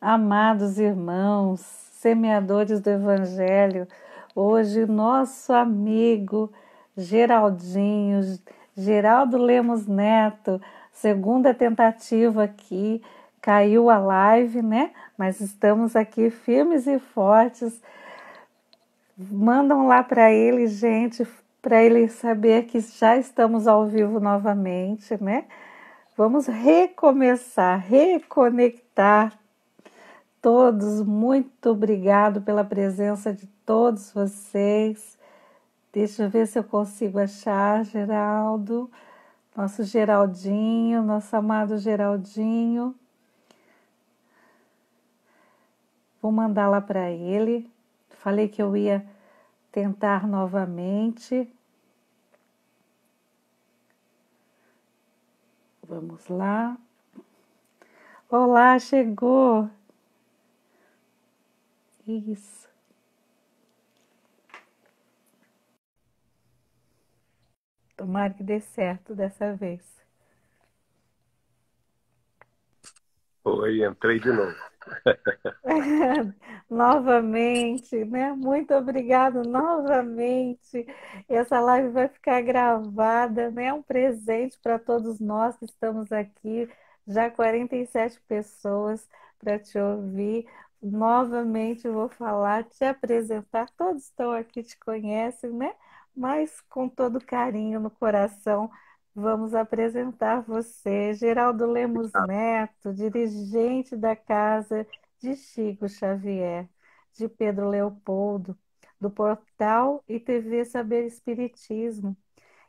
Amados irmãos, semeadores do Evangelho, hoje nosso amigo Geraldo Lemos Neto, segunda tentativa aqui, caiu a live, né? Mas estamos aqui firmes e fortes. Mandam lá para ele, gente, para ele saber que já estamos ao vivo novamente, né? Vamos recomeçar, reconectar todos. Muito obrigado pela presença de todos vocês. Deixa eu ver se eu consigo achar Geraldo, nosso Geraldinho, nosso amado Geraldinho. Vou mandar lá para ele. Falei que eu ia tentar novamente. Vamos lá. Olá, chegou. Isso. Tomara que dê certo dessa vez. Oi, entrei de novo. Novamente, né? Muito obrigado novamente. Essa live vai ficar gravada, né? Um presente para todos nós que estamos aqui, já 47 pessoas para te ouvir. Novamente vou falar, te apresentar. Todos estão aqui, te conhecem, né? Mas com todo carinho no coração, vamos apresentar você, Geraldo Lemos Neto, dirigente da casa de Chico Xavier, de Pedro Leopoldo, do portal e TV Saber Espiritismo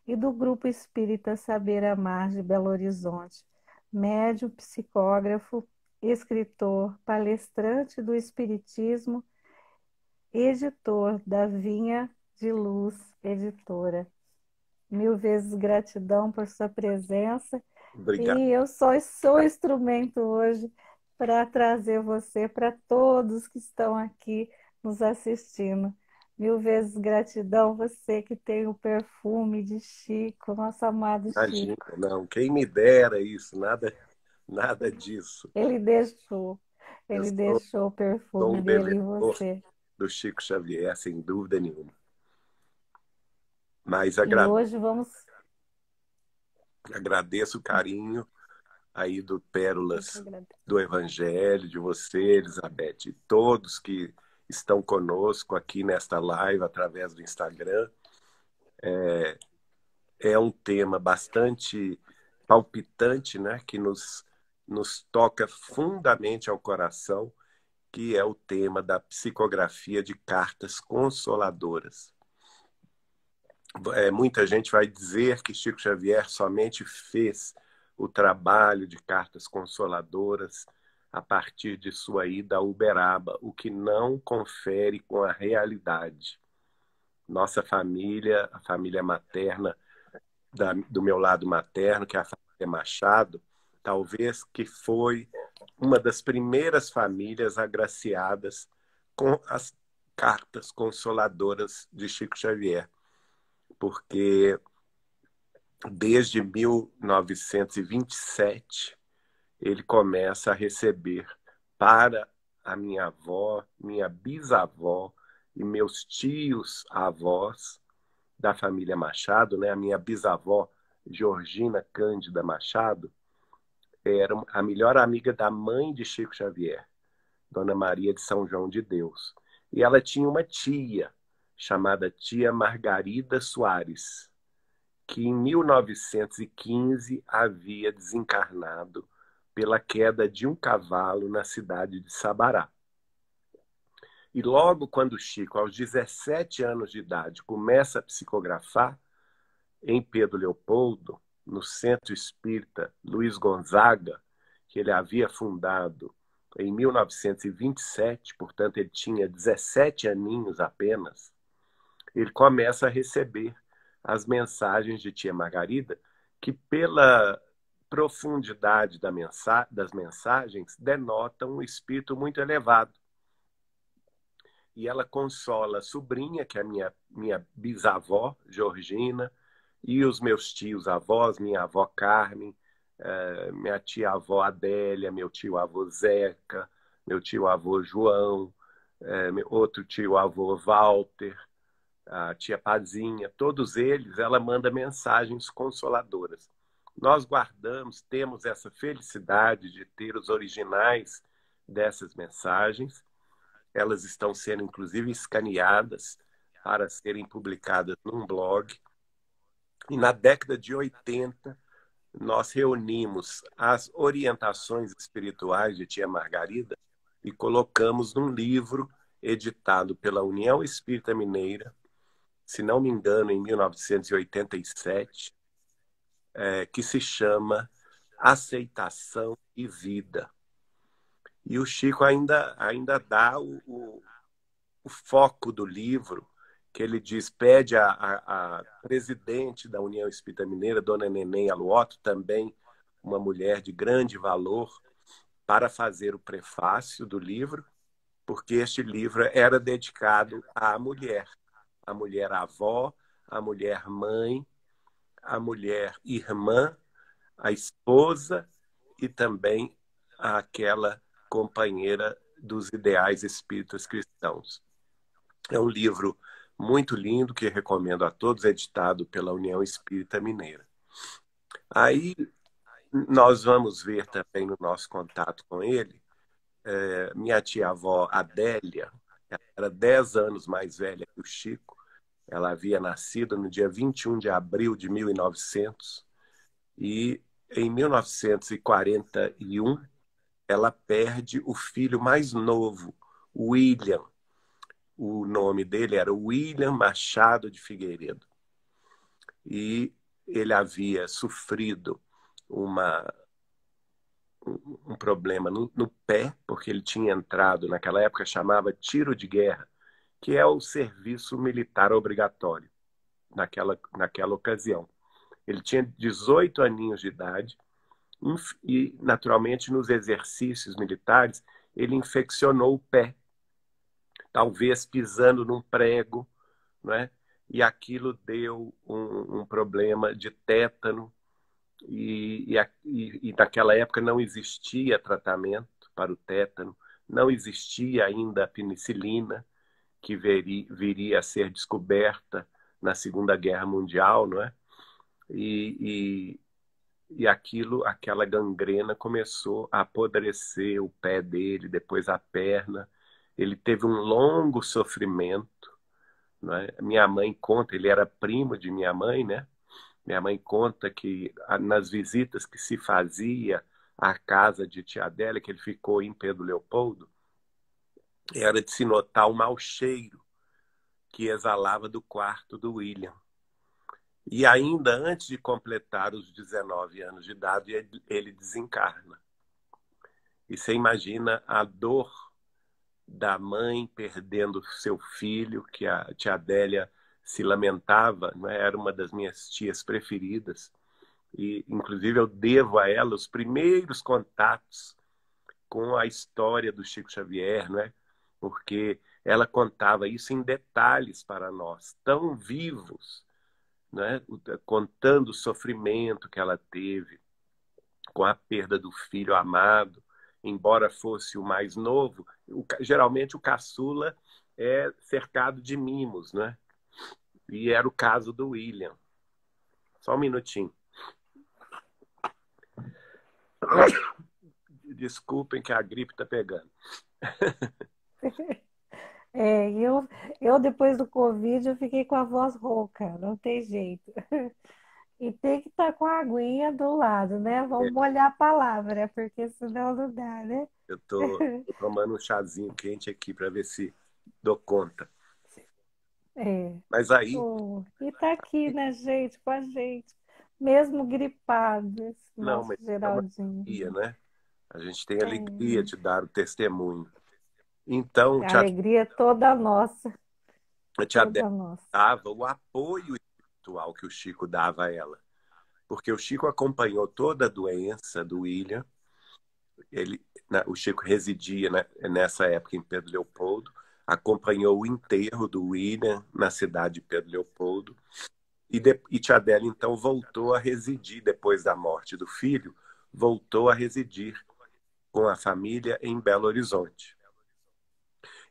e do Grupo Espírita Saber Amar de Belo Horizonte, médium, psicógrafo, escritor, palestrante do Espiritismo, editor da Vinha de Luz Editora. Mil vezes gratidão por sua presença. Obrigado. E eu só sou instrumento hoje para trazer você para todos que estão aqui nos assistindo. Mil vezes gratidão, você que tem o perfume de Chico, nosso amado Imagina, Chico. não, quem me dera isso, nada disso. Ele deixou, Eu ele sou, deixou o sou perfume um dele em devedor você. do Chico Xavier, sem dúvida nenhuma. Mas E hoje vamos. agradeço o carinho aí do Eu que Pérolas agradeço. do Evangelho, de você, Elizabeth, e todos que estão conosco aqui nesta live através do Instagram. É um tema bastante palpitante, né, que nos toca fundamente ao coração, que é o tema da psicografia de cartas consoladoras. Muita gente vai dizer que Chico Xavier somente fez o trabalho de cartas consoladoras a partir de sua ida a Uberaba, o que não confere com a realidade. Nossa família, a família materna, do meu lado materno, que é a família Machado, talvez que foi uma das primeiras famílias agraciadas com as cartas consoladoras de Chico Xavier, porque desde 1927 ele começa a receber para a minha avó, minha bisavó e meus tios avós da família Machado, né? A minha bisavó Georgina Cândida Machado era a melhor amiga da mãe de Chico Xavier, Dona Maria de São João de Deus. E ela tinha uma tia chamada tia Margarida Soares, que em 1915 havia desencarnado pela queda de um cavalo na cidade de Sabará. E logo quando Chico, aos 17 anos de idade, começa a psicografar em Pedro Leopoldo, no Centro Espírita Luiz Gonzaga, que ele havia fundado em 1927, portanto ele tinha 17 aninhos apenas, ele começa a receber as mensagens de tia Margarida, que pela profundidade das mensagens denotam um espírito muito elevado. E ela consola a sobrinha, que é a minha bisavó, Georgina, e os meus tios-avós, minha avó Carmen, minha tia-avó Adélia, meu tio-avô Zeca, meu tio-avô João, meu outro tio-avô Walter, a tia Pazinha, todos eles, ela manda mensagens consoladoras. Nós guardamos, temos essa felicidade de ter os originais dessas mensagens. Elas estão sendo, inclusive, escaneadas para serem publicadas num blog. E na década de 80, nós reunimos as orientações espirituais de tia Margarida e colocamos num livro editado pela União Espírita Mineira, se não me engano, em 1987, que se chama Aceitação e Vida. E o Chico ainda dá o foco do livro, que ele diz, pede a presidente da União Espírita Mineira, dona Neném Aluoto, também uma mulher de grande valor, para fazer o prefácio do livro, porque este livro era dedicado à mulher avó, a mulher mãe, a mulher irmã, a esposa e também àquela companheira dos ideais espíritas cristãos. É um livro muito lindo que recomendo a todos, editado pela União Espírita Mineira. Aí nós vamos ver também no nosso contato com ele, minha tia-avó Adélia, ela era 10 anos mais velha que o Chico, ela havia nascido no dia 21 de abril de 1900 e em 1941 ela perde o filho mais novo, William. O nome dele era William Machado de Figueiredo. E ele havia sofrido um problema no pé, porque ele tinha entrado, naquela época chamava tiro de guerra, que é o serviço militar obrigatório naquela ocasião. Ele tinha 18 aninhos de idade e, naturalmente, nos exercícios militares, ele infeccionou o pé, talvez pisando num prego, né? E aquilo deu um problema de tétano e naquela época não existia tratamento para o tétano, não existia ainda a penicilina, que viria a ser descoberta na Segunda Guerra Mundial, não é? E aquela gangrena começou a apodrecer o pé dele, depois a perna. Ele teve um longo sofrimento, não é? Minha mãe conta, ele era primo de minha mãe, né? Minha mãe conta que nas visitas que se fazia à casa de tia Adélia, que ele ficou em Pedro Leopoldo, era de se notar o mau cheiro que exalava do quarto do William. E ainda antes de completar os 19 anos de idade, ele desencarna. E você imagina a dor da mãe perdendo seu filho, que a tia Adélia se lamentava, não é? Era uma das minhas tias preferidas. E, inclusive, eu devo a ela os primeiros contatos com a história do Chico Xavier, não é? Porque ela contava isso em detalhes para nós, tão vivos, né? Contando o sofrimento que ela teve com a perda do filho amado, embora fosse o mais novo. Geralmente o caçula é cercado de mimos, né? E era o caso do William. Só um minutinho. Desculpem que a gripe está pegando. Eu depois do Covid, eu fiquei com a voz rouca, não tem jeito. E tem que estar com a aguinha do lado, né? Vamos molhar a palavra, porque senão não dá, né? Eu estou tomando um chazinho quente aqui para ver se dou conta. É. Mas aí, Oh, e tá aqui, né, gente, com a gente, mesmo gripado, esse não, nosso mas é uma alegria, Geraldinho. né? A gente tem alegria É. de dar o testemunho. Então, A alegria é toda nossa, a tia Adélia toda nossa. dava o apoio espiritual que o Chico dava a ela. Porque o Chico acompanhou toda a doença do William. O Chico residia, né, nessa época em Pedro Leopoldo, acompanhou o enterro do William na cidade de Pedro Leopoldo. E tia Adélia, então, voltou a residir, depois da morte do filho, voltou a residir com a família em Belo Horizonte.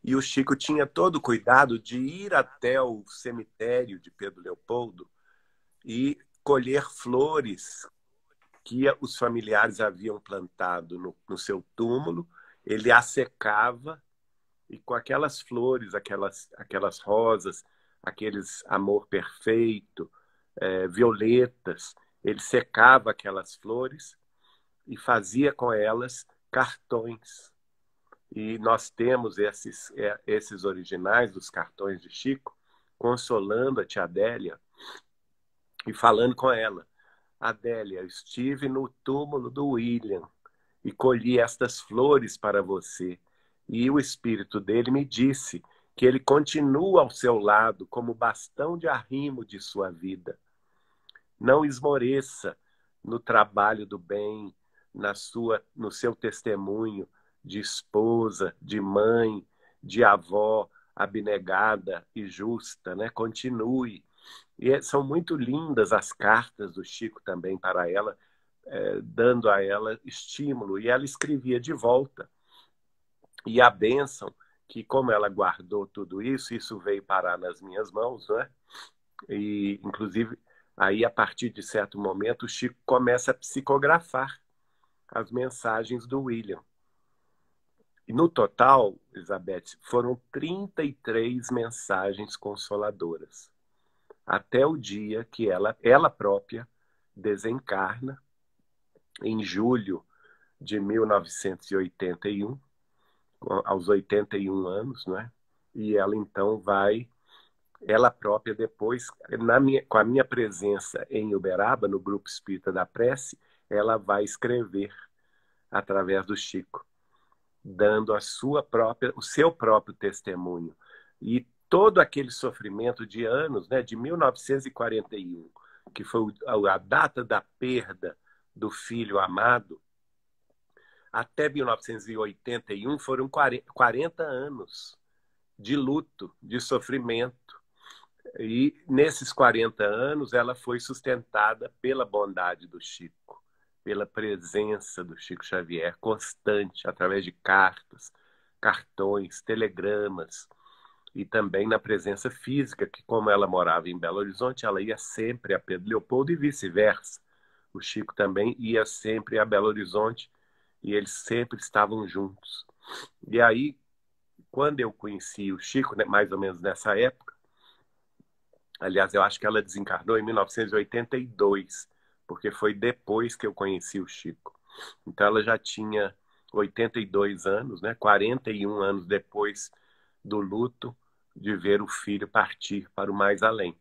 E o Chico tinha todo o cuidado de ir até o cemitério de Pedro Leopoldo e colher flores que os familiares haviam plantado no seu túmulo. Ele as secava e com aquelas flores, aquelas rosas, aqueles amor perfeito, violetas, ele secava aquelas flores e fazia com elas cartões. E nós temos esses originais dos cartões de Chico, consolando a tia Adélia e falando com ela: Adélia, eu estive no túmulo do William e colhi estas flores para você. E o espírito dele me disse que ele continua ao seu lado como bastão de arrimo de sua vida. Não esmoreça no trabalho do bem, no seu testemunho de esposa, de mãe, de avó abnegada e justa, né? Continue. E são muito lindas as cartas do Chico também para ela, dando a ela estímulo. E ela escrevia de volta. E a bênção, que como ela guardou tudo isso, isso veio parar nas minhas mãos, né? E, inclusive, aí, a partir de certo momento, o Chico começa a psicografar as mensagens do William. E no total, Elizabeth, foram 33 mensagens consoladoras, até o dia que ela própria desencarna, em julho de 1981, aos 81 anos, né? E ela então vai, ela própria depois, com a minha presença em Uberaba, no Grupo Espírita da Prece, ela vai escrever através do Chico, dando o seu próprio testemunho. E todo aquele sofrimento de anos, né, de 1941, que foi a data da perda do filho amado, até 1981 foram 40 anos de luto, de sofrimento. E nesses 40 anos ela foi sustentada pela bondade do Chico, pela presença do Chico Xavier constante, através de cartas, cartões, telegramas, e também na presença física, que como ela morava em Belo Horizonte, ela ia sempre a Pedro Leopoldo e vice-versa. O Chico também ia sempre a Belo Horizonte e eles sempre estavam juntos. E aí, quando eu conheci o Chico, né, mais ou menos nessa época, aliás, eu acho que ela desencarnou em 1982, porque foi depois que eu conheci o Chico. Então ela já tinha 82 anos, né? 41 anos depois do luto de ver o filho partir para o mais além.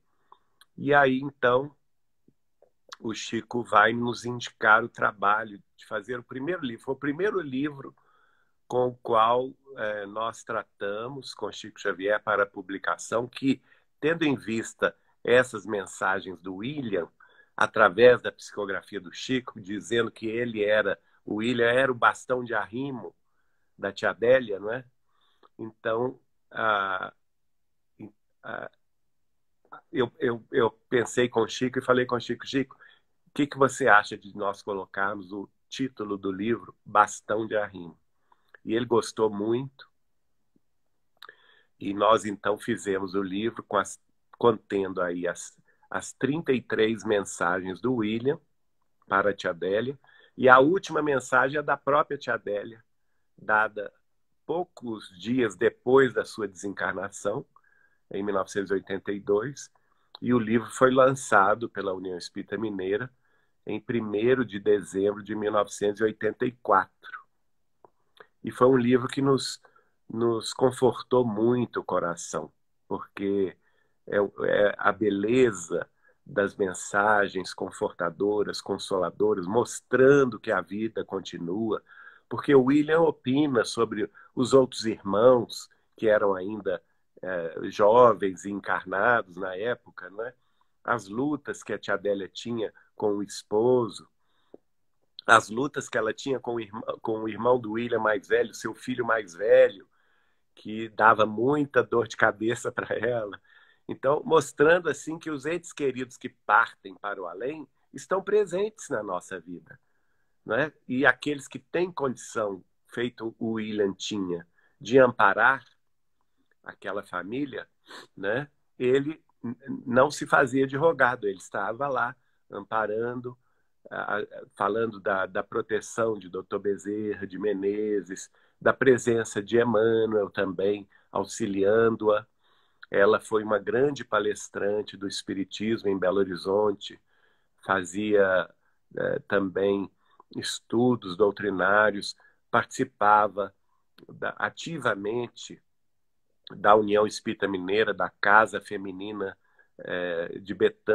E aí, então, o Chico vai nos indicar o trabalho de fazer o primeiro livro. Foi o primeiro livro com o qual nós tratamos com Chico Xavier para a publicação, que, tendo em vista essas mensagens do William, através da psicografia do Chico, dizendo que o William era o bastão de arrimo da tia Adélia, não é? Então, eu pensei com o Chico e falei com o Chico: Chico, o que você acha de nós colocarmos o título do livro Bastão de Arrimo? E ele gostou muito. E nós, então, fizemos o livro contendo aí as 33 mensagens do William para a tia Adélia. E a última mensagem é da própria tia Adélia, dada poucos dias depois da sua desencarnação, em 1982. E o livro foi lançado pela União Espírita Mineira em 1º de dezembro de 1984. E foi um livro que nos confortou muito o coração, porque é a beleza das mensagens confortadoras, consoladoras, mostrando que a vida continua, porque o William opina sobre os outros irmãos que eram ainda jovens e encarnados na época, né? As lutas que a tia Adélia tinha com o esposo, as lutas que ela tinha com o irmão do William mais velho, seu filho mais velho, que dava muita dor de cabeça para ela. Então, mostrando assim que os entes queridos que partem para o além estão presentes na nossa vida. né? E aqueles que têm condição, feito o William tinha, de amparar aquela família, né? Ele não se fazia de rogado, ele estava lá amparando, falando da proteção de Dr. Bezerra, de Menezes, da presença de Emmanuel também, auxiliando-a. Ela foi uma grande palestrante do Espiritismo em Belo Horizonte, fazia também estudos doutrinários, participava ativamente da União Espírita Mineira, da Casa Feminina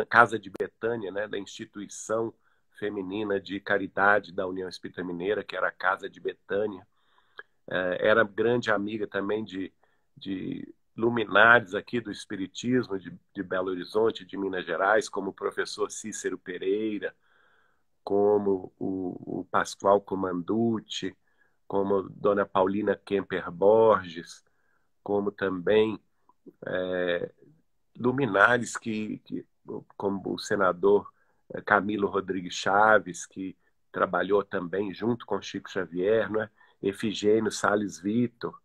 Casa de Betânia, né, da instituição feminina de caridade da União Espírita Mineira, que era a Casa de Betânia. Era grande amiga também de luminares aqui do Espiritismo, de Belo Horizonte, de Minas Gerais, como o professor Cícero Pereira, como o Pascoal Comanducci, como Dona Paulina Kemper Borges, como também luminares como o senador Camilo Rodrigues Chaves, que trabalhou também junto com Chico Xavier, né? Efigênio Sales Vitor.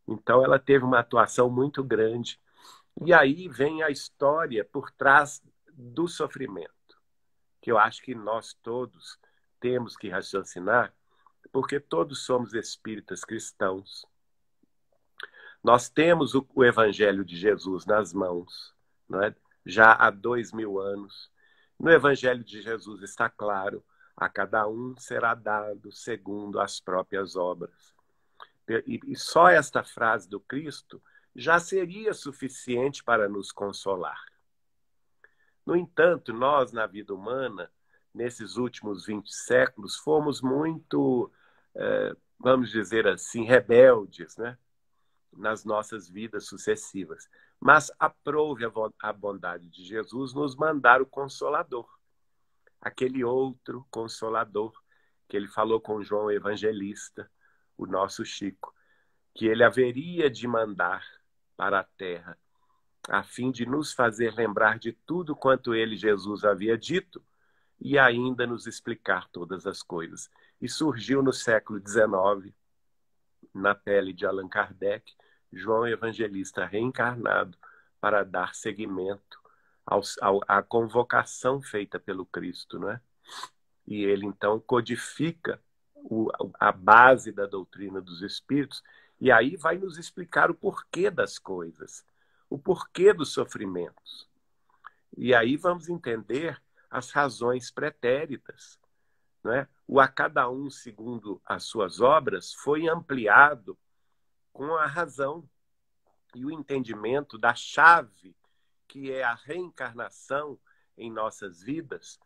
Então, ela teve uma atuação muito grande. E aí vem a história por trás do sofrimento, que eu acho que nós todos temos que raciocinar, porque todos somos espíritas cristãos. Nós temos o Evangelho de Jesus nas mãos, não é? Já há 2000 anos. No Evangelho de Jesus está claro: a cada um será dado segundo as próprias obras. E só esta frase do Cristo já seria suficiente para nos consolar. No entanto, nós, na vida humana, nesses últimos 20 séculos, fomos muito, vamos dizer assim, rebeldes, né? Nas nossas vidas sucessivas. Mas aprove a bondade de Jesus nos mandar o Consolador, aquele outro Consolador que ele falou com João Evangelista, o nosso Chico, que ele haveria de mandar para a terra, a fim de nos fazer lembrar de tudo quanto ele, Jesus, havia dito e ainda nos explicar todas as coisas. E surgiu no século XIX, na pele de Allan Kardec, João Evangelista reencarnado para dar seguimento à convocação feita pelo Cristo, não é? E ele então codifica a base da doutrina dos Espíritos e aí vai nos explicar o porquê das coisas, o porquê dos sofrimentos. E aí vamos entender as razões pretéritas, não é? O a cada um segundo as suas obras foi ampliado com a razão e o entendimento da chave que é a reencarnação em nossas vidas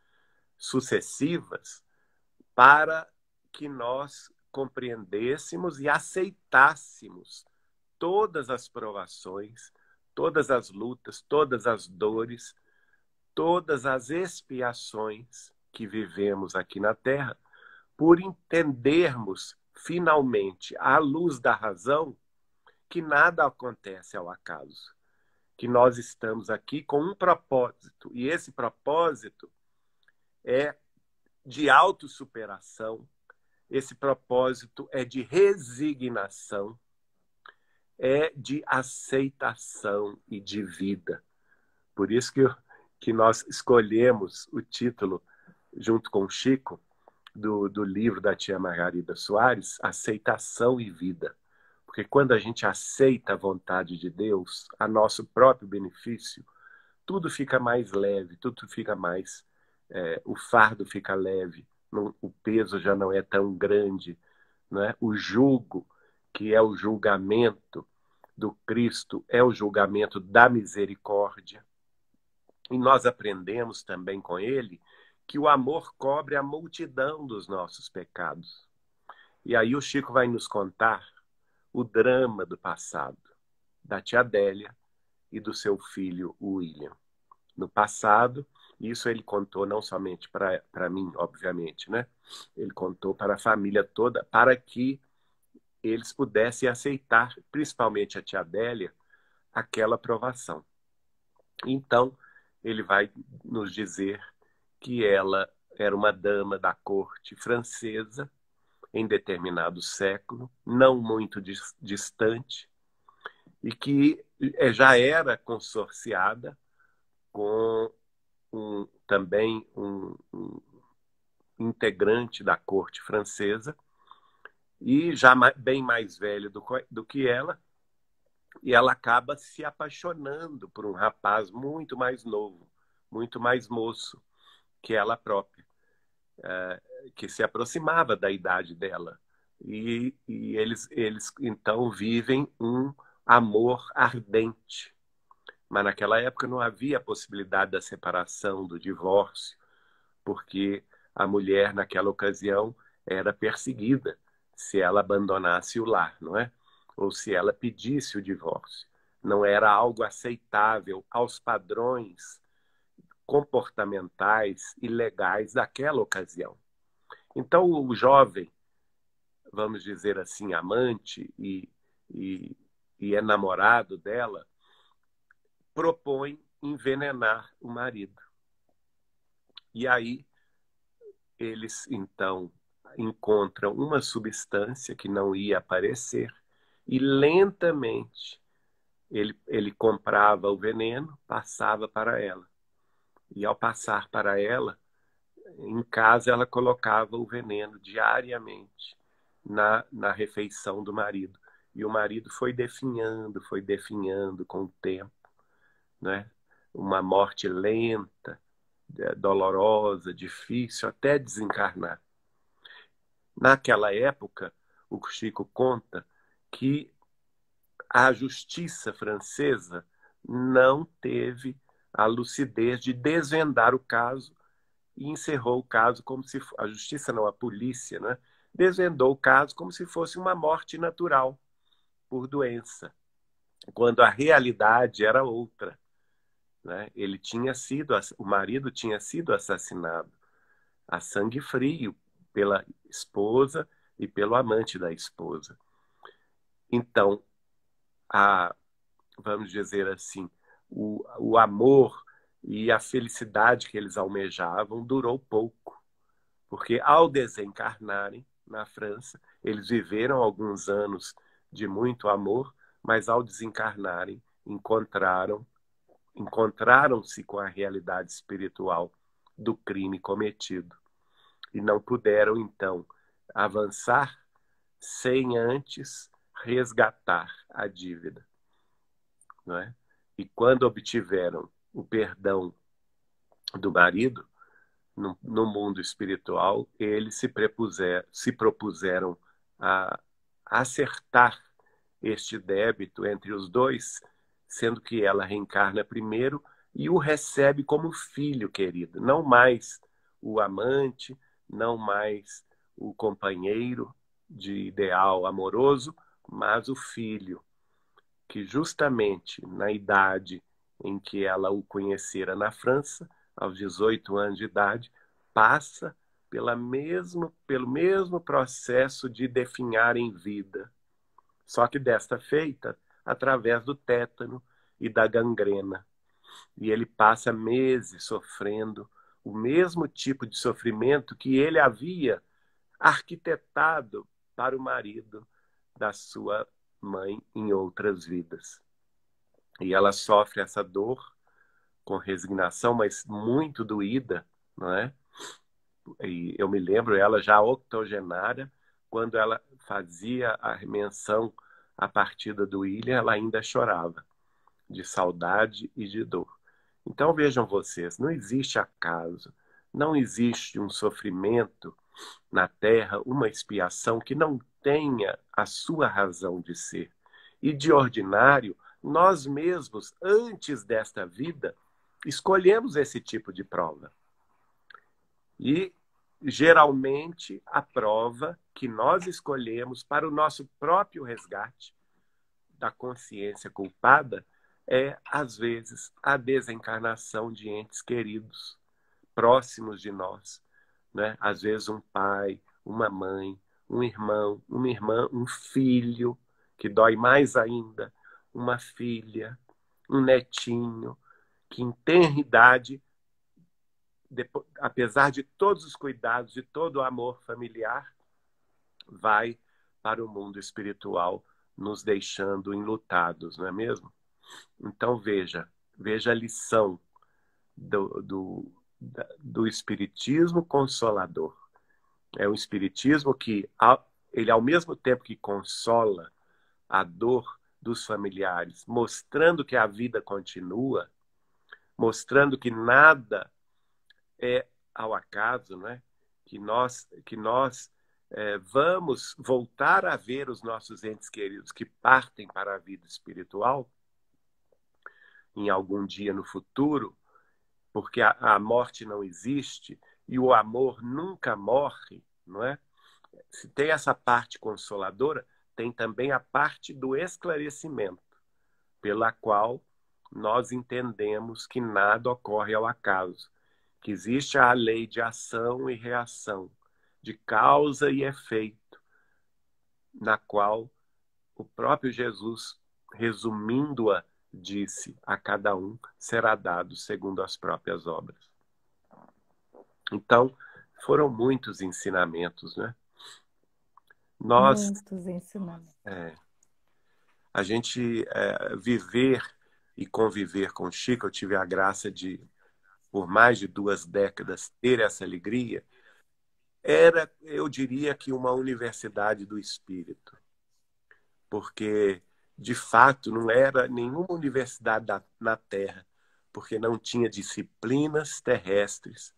sucessivas, para que nós compreendêssemos e aceitássemos todas as provações, todas as lutas, todas as dores, todas as expiações que vivemos aqui na Terra, por entendermos finalmente, à luz da razão, que nada acontece ao acaso, que nós estamos aqui com um propósito, e esse propósito é de autossuperação, esse propósito é de resignação, é de aceitação e de vida. Por isso que nós escolhemos o título, junto com o Chico, do livro da tia Margarida Soares, Aceitação e Vida. Porque quando a gente aceita a vontade de Deus, a nosso próprio benefício, tudo fica mais leve, tudo fica mais... o fardo fica leve, o peso já não é tão grande, não é? O jugo, que é o julgamento do Cristo, é o julgamento da misericórdia. E nós aprendemos também com ele que o amor cobre a multidão dos nossos pecados. E aí o Chico vai nos contar o drama do passado, da tia Adélia e do seu filho William. No passado, isso ele contou não somente para mim, obviamente, né? Ele contou para a família toda, para que eles pudessem aceitar, principalmente a tia Adélia, aquela provação. Então, ele vai nos dizer que ela era uma dama da corte francesa em determinado século, não muito distante, e que já era consorciada com também um integrante da corte francesa, e já bem mais velho do que ela, e ela acaba se apaixonando por um rapaz muito mais novo, muito mais moço que ela própria, que se aproximava da idade dela. E eles então vivem um amor ardente. Mas naquela época não havia a possibilidade da separação, do divórcio, porque a mulher, naquela ocasião, era perseguida se ela abandonasse o lar, não é? Ou se ela pedisse o divórcio. Não era algo aceitável aos padrões comportamentais e legais daquela ocasião. Então, o jovem, vamos dizer assim, amante e, e é namorado dela, propõe envenenar o marido. E aí eles, então, encontram uma substância que não ia aparecer e lentamente ele comprava o veneno, passava para ela. E ao passar para ela, em casa ela colocava o veneno diariamente na refeição do marido. E o marido foi definhando com o tempo, né? Uma morte lenta, dolorosa, difícil, até desencarnar. Naquela época, o Chico conta que a justiça francesa não teve a lucidez de desvendar o caso e encerrou o caso como se a justiça não, a polícia, né? Desvendou o caso como se fosse uma morte natural por doença, quando a realidade era outra, né? O marido tinha sido assassinado a sangue frio pela esposa e pelo amante da esposa. Então, vamos dizer assim, o amor e a felicidade que eles almejavam durou pouco, porque ao desencarnarem na França, eles viveram alguns anos de muito amor, mas ao desencarnarem encontraram-se com a realidade espiritual do crime cometido e não puderam então avançar sem antes resgatar a dívida, não é? E quando obtiveram o perdão do marido, no mundo espiritual, eles se propuseram a acertar este débito entre os dois, sendo que ela reencarna primeiro e o recebe como filho querido, não mais o amante, não mais o companheiro de ideal amoroso, mas o filho, que justamente na idade em que ela o conhecera na França, aos 18 anos de idade, passa pelo mesmo processo de definhar em vida, só que desta feita através do tétano e da gangrena. E ele passa meses sofrendo o mesmo tipo de sofrimento que ele havia arquitetado para o marido da sua mãe em outras vidas. E ela sofre essa dor com resignação, mas muito doída, não é? E eu me lembro ela já octogenária, quando ela fazia a menção à partida do William, ela ainda chorava de saudade e de dor. Então vejam vocês, não existe acaso, não existe um sofrimento na Terra, uma expiação que não tenha a sua razão de ser. E de ordinário, nós mesmos, antes desta vida, escolhemos esse tipo de prova. E geralmente a prova que nós escolhemos para o nosso próprio resgate da consciência culpada é, às vezes, a desencarnação de entes queridos, próximos de nós, né? Às vezes um pai, uma mãe, um irmão, uma irmã, um filho, que dói mais ainda, uma filha, um netinho, que em tenra idade apesar de todos os cuidados, de todo o amor familiar, vai para o mundo espiritual, nos deixando enlutados, não é mesmo? Então veja a lição do Espiritismo Consolador. É um Espiritismo que, ele ao mesmo tempo que consola a dor dos familiares, mostrando que a vida continua, mostrando que nada é ao acaso, não é? Que nós vamos voltar a ver os nossos entes queridos que partem para a vida espiritual em algum dia no futuro, porque a morte não existe e o amor nunca morre, não é? Se tem essa parte consoladora, tem também a parte do esclarecimento, pela qual nós entendemos que nada ocorre ao acaso, que existe a lei de ação e reação, de causa e efeito, na qual o próprio Jesus, resumindo-a, disse: a cada um será dado segundo as próprias obras. Então, foram muitos ensinamentos, né? Nós, Muitos ensinamentos. a gente viver e conviver com o Chico, eu tive a graça de, por mais de 2 décadas, ter essa alegria, era, eu diria que uma universidade do espírito, porque, de fato, não era nenhuma universidade na Terra, porque não tinha disciplinas terrestres,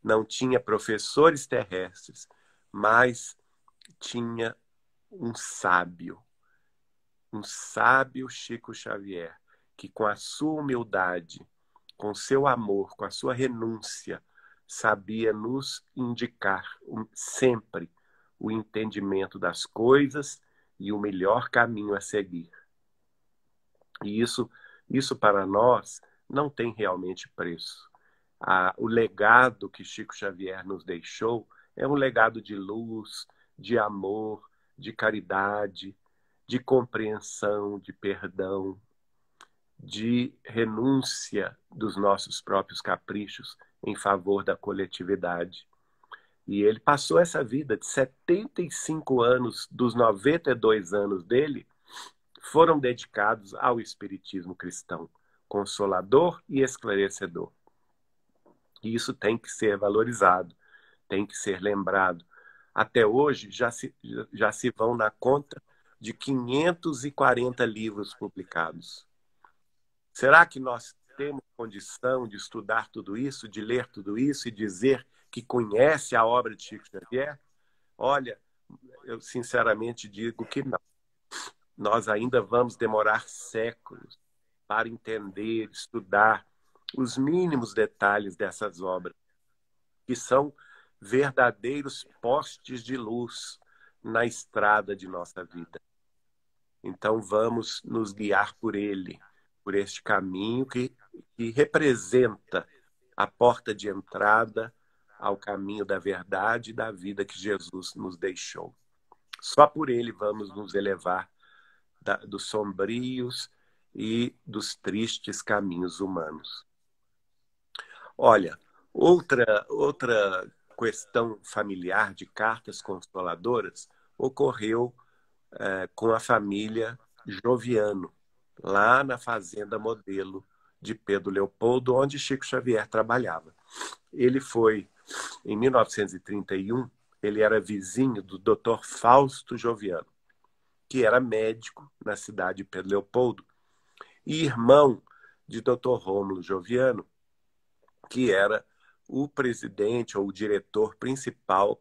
não tinha professores terrestres, mas tinha um sábio Chico Xavier, que com a sua humildade, com seu amor, com a sua renúncia, sabia nos indicar sempre o entendimento das coisas e o melhor caminho a seguir. E isso para nós não tem realmente preço. O legado que Chico Xavier nos deixou é um legado de luz, de amor, de caridade, de compreensão, de perdão, de renúncia dos nossos próprios caprichos em favor da coletividade. E ele passou essa vida de 75 anos, dos 92 anos dele, foram dedicados ao espiritismo cristão, consolador e esclarecedor. E isso tem que ser valorizado, tem que ser lembrado. Até hoje já se vão na conta de 540 livros publicados. Será que nós temos condição de estudar tudo isso, de ler tudo isso e dizer que conhece a obra de Chico Xavier? Olha, eu sinceramente digo que não. Nós ainda vamos demorar séculos para entender, estudar os mínimos detalhes dessas obras, que são verdadeiros postes de luz na estrada de nossa vida. Então vamos nos guiar por ele, por este caminho que representa a porta de entrada ao caminho da verdade e da vida que Jesus nos deixou. Só por ele vamos nos elevar dos sombrios e dos tristes caminhos humanos. Olha, outra questão familiar de cartas consoladoras ocorreu com a família Joviano, lá na Fazenda Modelo de Pedro Leopoldo, onde Chico Xavier trabalhava. Ele foi, em 1931, ele era vizinho do Dr. Fausto Joviano, que era médico na cidade de Pedro Leopoldo, e irmão de Dr. Rômulo Joviano, que era o presidente ou o diretor principal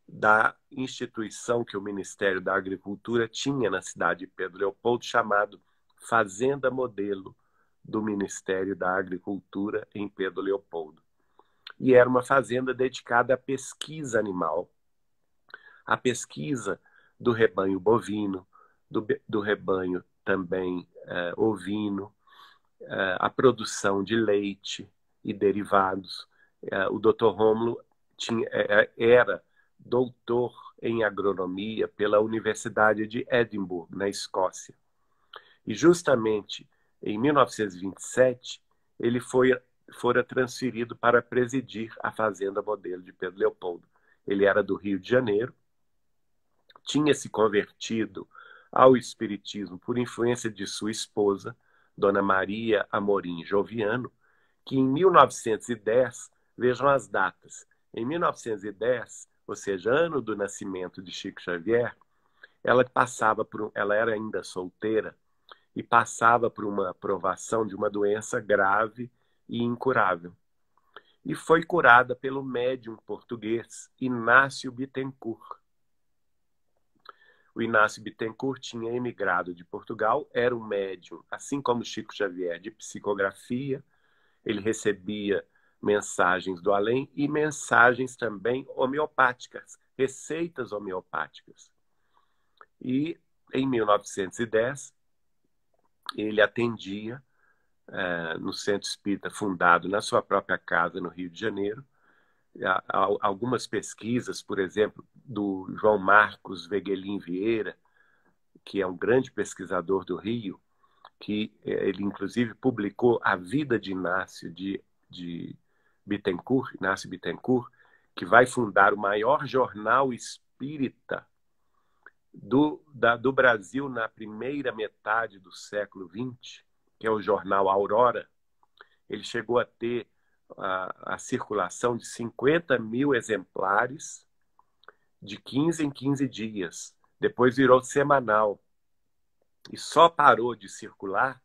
da instituição que o Ministério da Agricultura tinha na cidade de Pedro Leopoldo, chamado Fazenda Modelo do Ministério da Agricultura em Pedro Leopoldo. E era uma fazenda dedicada à pesquisa animal, à pesquisa do rebanho bovino, do rebanho também ovino, a produção de leite e derivados. O Dr. Rômulo era doutor em agronomia pela Universidade de Edimburgo, na Escócia. E justamente em 1927, ele foi fora transferido para presidir a Fazenda Modelo de Pedro Leopoldo. Ele era do Rio de Janeiro, tinha se convertido ao espiritismo por influência de sua esposa, Dona Maria Amorim Joviano, que em 1910, vejam as datas, em 1910, ou seja, ano do nascimento de Chico Xavier, ela era ainda solteira e passava por uma provação de uma doença grave e incurável. E foi curada pelo médium português Inácio Bittencourt. O Inácio Bittencourt tinha emigrado de Portugal, era um médium, assim como Chico Xavier, de psicografia. Ele recebia mensagens do além e mensagens também homeopáticas, receitas homeopáticas. E em 1910, ele atendia no Centro Espírita fundado na sua própria casa, no Rio de Janeiro. Algumas pesquisas, por exemplo, do João Marcos Veguelin Vieira, que é um grande pesquisador do Rio, que ele inclusive publicou A Vida de Inácio de Bittencourt, Inácio Bittencourt, que vai fundar o maior jornal espírita do Brasil na primeira metade do século XX, que é o jornal Aurora. Ele chegou a ter a circulação de 50 mil exemplares de 15 em 15 dias. Depois virou semanal. E só parou de circular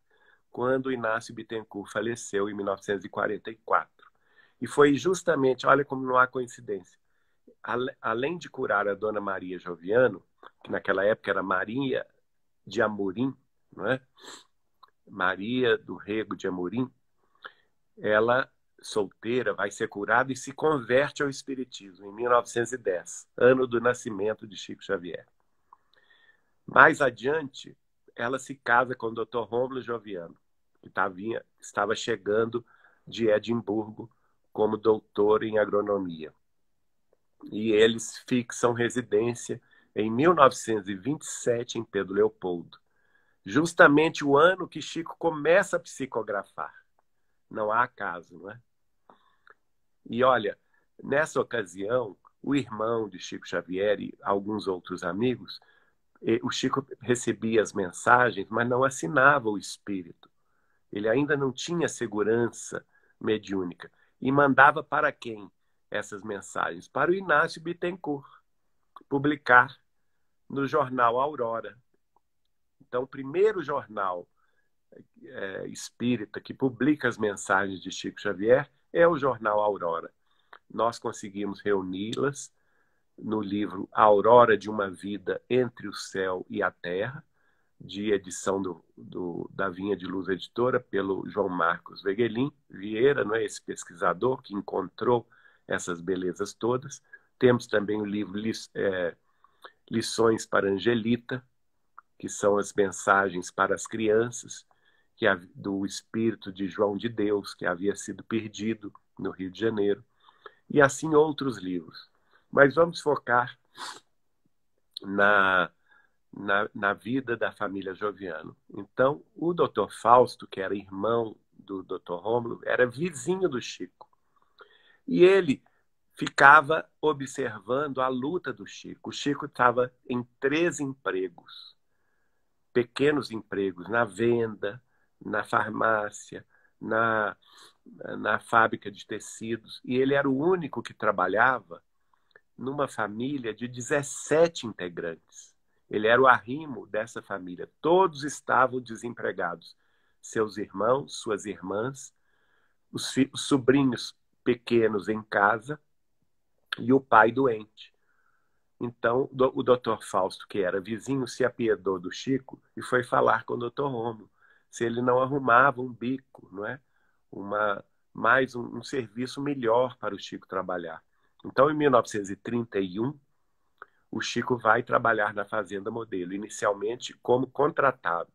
quando Inácio Bittencourt faleceu em 1944. E foi justamente, olha como não há coincidência, além de curar a Dona Maria Joviano, que naquela época era Maria de Amorim, não é? Maria do Rego de Amorim, ela, solteira, vai ser curada e se converte ao Espiritismo em 1910, ano do nascimento de Chico Xavier. Mais adiante, ela se casa com o Dr. Rômulo Joviano, que estava chegando de Edimburgo como doutor em agronomia. E eles fixam residência em 1927 em Pedro Leopoldo, justamente o ano que Chico começa a psicografar. Não há acaso, não é? E olha, nessa ocasião, o irmão de Chico Xavier e alguns outros amigos, o Chico recebia as mensagens, mas não assinava o espírito. Ele ainda não tinha segurança mediúnica. E mandava para quem essas mensagens? Para o Inácio Bittencourt, publicar no jornal Aurora. Então, o primeiro jornal espírita que publica as mensagens de Chico Xavier é o jornal Aurora. Nós conseguimos reuni-las no livro Aurora de uma Vida entre o Céu e a Terra, de edição da Vinha de Luz Editora, pelo João Marcos Veguelin Vieira, não é? Esse pesquisador que encontrou essas belezas todas. Temos também o livro Lições para Angelita, que são as mensagens para as crianças, do espírito de João de Deus, que havia sido perdido no Rio de Janeiro, e assim outros livros. Mas vamos focar na vida da família Joviano. Então, o Dr. Fausto, que era irmão do Dr. Rômulo, era vizinho do Chico. E ele ficava observando a luta do Chico. O Chico estava em 3 empregos, pequenos empregos, na venda, na farmácia, na fábrica de tecidos. E ele era o único que trabalhava numa família de 17 integrantes. Ele era o arrimo dessa família. Todos estavam desempregados. Seus irmãos, suas irmãs, os sobrinhos pequenos em casa e o pai doente. Então, o doutor Fausto, que era vizinho, se apiedou do Chico e foi falar com o doutor Rômulo se ele não arrumava um bico, não é? Mais um serviço melhor para o Chico trabalhar. Então, em 1931, o Chico vai trabalhar na Fazenda Modelo, inicialmente como contratado.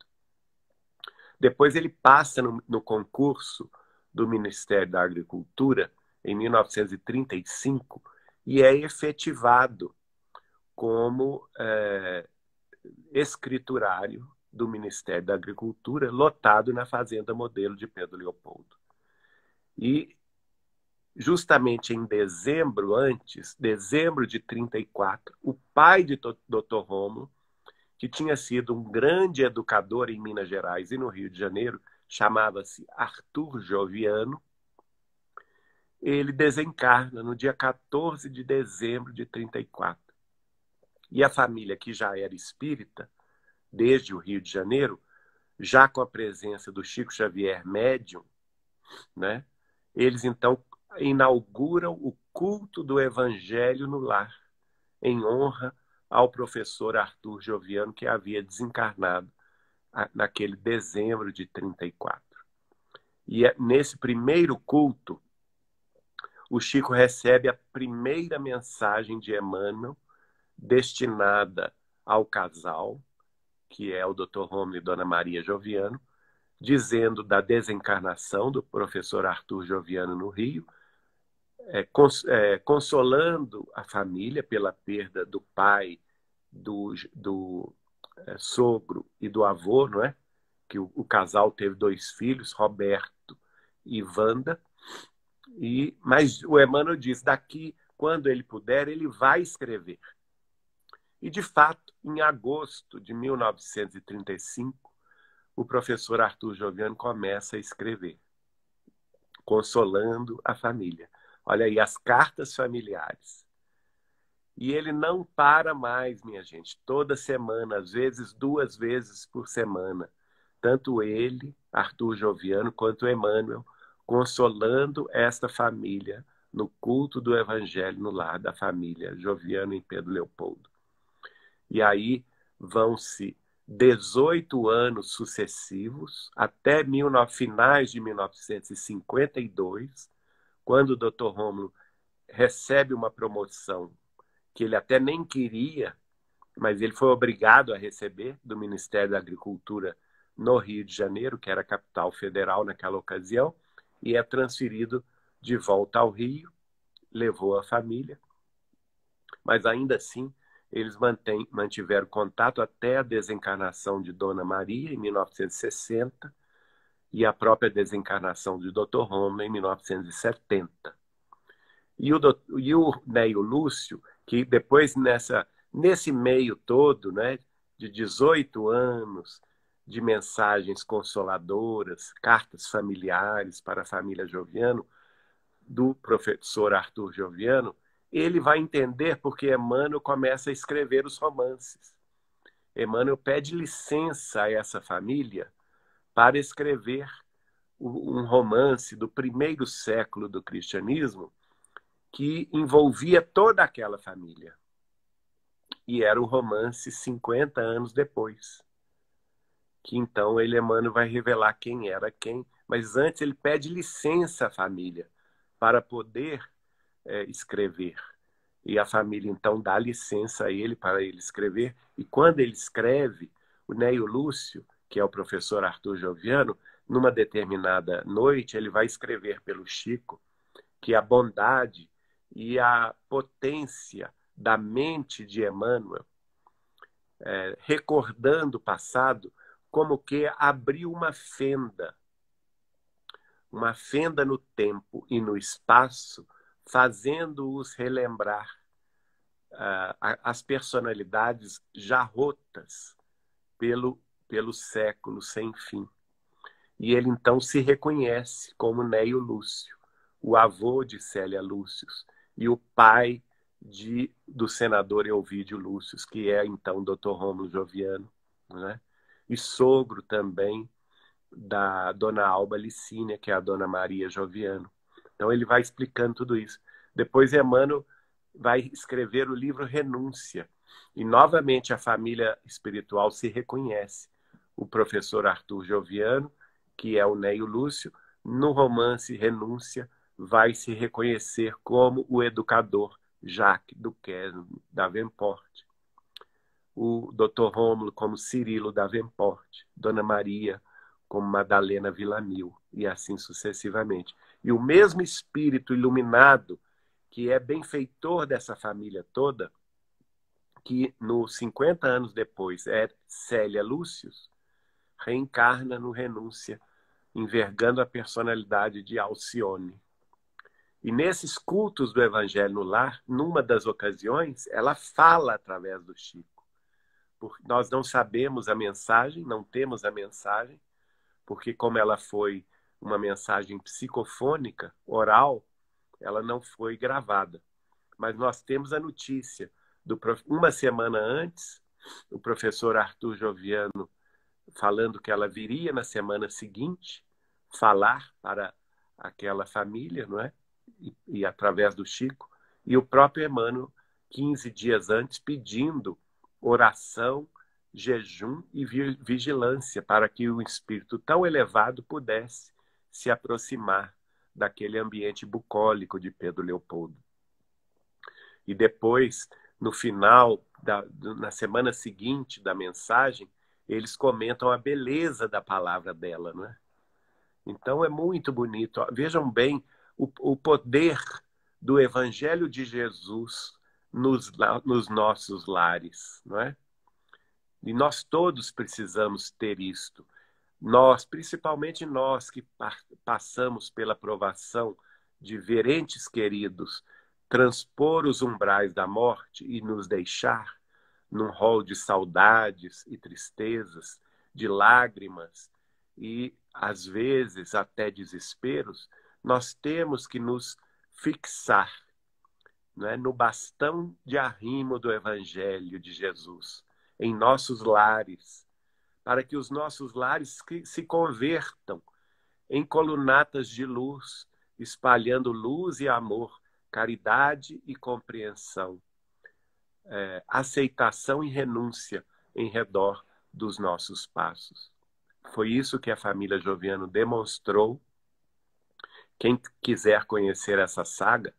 Depois ele passa no concurso do Ministério da Agricultura, em 1935, e é efetivado como escriturário do Ministério da Agricultura, lotado na Fazenda Modelo de Pedro Leopoldo. E justamente em dezembro, dezembro de 34, o pai de Dr. Rômulo, que tinha sido um grande educador em Minas Gerais e no Rio de Janeiro, chamava-se Arthur Joviano, ele desencarna no dia 14 de dezembro de 34. E a família, que já era espírita, desde o Rio de Janeiro, já com a presença do Chico Xavier médium, né? Eles então inauguram o culto do Evangelho no lar, em honra ao professor Arthur Joviano, que havia desencarnado naquele dezembro de 34. E nesse primeiro culto, o Chico recebe a primeira mensagem de Emmanuel, destinada ao casal, que é o Dr. Rômulo e Dona Maria Joviano, dizendo da desencarnação do professor Arthur Joviano no Rio, consolando a família pela perda do pai, do sogro e do avô, não é? Que o casal teve 2 filhos, Roberto e Wanda. Mas o Emmanuel diz, daqui, quando ele puder, ele vai escrever. E, de fato, em agosto de 1935, o professor Arthur Joviano começa a escrever, consolando a família. Olha aí, as cartas familiares. E ele não para mais, minha gente, toda semana, às vezes 2 vezes por semana. Tanto ele, Arthur Joviano, quanto Emmanuel, consolando esta família no culto do Evangelho no lar da família Joviano em Pedro Leopoldo. E aí vão-se 18 anos sucessivos, até finais de 1952, quando o Dr. Rômulo recebe uma promoção que ele até nem queria, mas ele foi obrigado a receber do Ministério da Agricultura no Rio de Janeiro, que era a capital federal naquela ocasião, e é transferido de volta ao Rio, levou a família, mas ainda assim eles mantiveram contato até a desencarnação de Dona Maria, em 1960, e a própria desencarnação de Dr. Rômulo, em 1970. E o Neio Lúcio, que depois, nesse meio todo, né, de 18 anos de mensagens consoladoras, cartas familiares para a família Joviano, do professor Arthur Joviano, ele vai entender porque Emmanuel começa a escrever os romances. Emmanuel pede licença a essa família para escrever um romance do primeiro século do cristianismo que envolvia toda aquela família. E era um romance 50 anos depois. Que então Emmanuel vai revelar quem era quem, mas antes ele pede licença à família para poder escrever. E a família então dá licença a ele para ele escrever. E quando ele escreve, o Neio Lúcio, que é o professor Arthur Joviano, numa determinada noite, ele vai escrever pelo Chico que a bondade e a potência da mente de Emmanuel, recordando o passado, como que abriu uma fenda no tempo e no espaço, fazendo-os relembrar as personalidades já rotas pelo século sem fim. E ele então se reconhece como Neio Lúcio, o avô de Célia Lúcius e o pai do senador Elvídio Lúcius, que é então Dr. Rômulo Joviano, né? E sogro também da dona Alba Licínia, que é a dona Maria Joviano. Então ele vai explicando tudo isso. Depois Emmanuel vai escrever o livro Renúncia, e novamente a família espiritual se reconhece. O professor Arthur Joviano, que é o Neio Lúcio, no romance Renúncia, vai se reconhecer como o educador Jacques Duquesne Davenport. O Dr. Rômulo como Cirilo Davenport, Dona Maria como Madalena Villamil, e assim sucessivamente. E o mesmo espírito iluminado, que é benfeitor dessa família toda, que nos 50 anos depois é Célia Lúcius, reencarna no Renúncia envergando a personalidade de Alcione. E nesses cultos do Evangelho no Lar, numa das ocasiões, ela fala através do Chico. Porque nós não sabemos a mensagem, não temos a mensagem, porque como ela foi uma mensagem psicofônica, oral, ela não foi gravada. Mas nós temos a notícia. Uma semana antes, o professor Arthur Joviano falando que ela viria na semana seguinte falar para aquela família, não é? E através do Chico, e o próprio Emmanuel, 15 dias antes, pedindo oração, jejum e vigilância para que o espírito tão elevado pudesse se aproximar daquele ambiente bucólico de Pedro Leopoldo. E depois, no final, na semana seguinte da mensagem, eles comentam a beleza da palavra dela, não é? Então é muito bonito. Vejam bem o poder do Evangelho de Jesus nos nossos lares, não é? E nós todos precisamos ter isto. Nós, principalmente nós que passamos pela provação de ver entes queridos transpor os umbrais da morte e nos deixar num rol de saudades e tristezas, de lágrimas e, às vezes, até desesperos, nós temos que nos fixar, né, no bastão de arrimo do Evangelho de Jesus, em nossos lares, para que os nossos lares se convertam em colunatas de luz, espalhando luz e amor, caridade e compreensão, aceitação e renúncia em redor dos nossos passos. Foi isso que a família Joviano demonstrou. Quem quiser conhecer essa saga,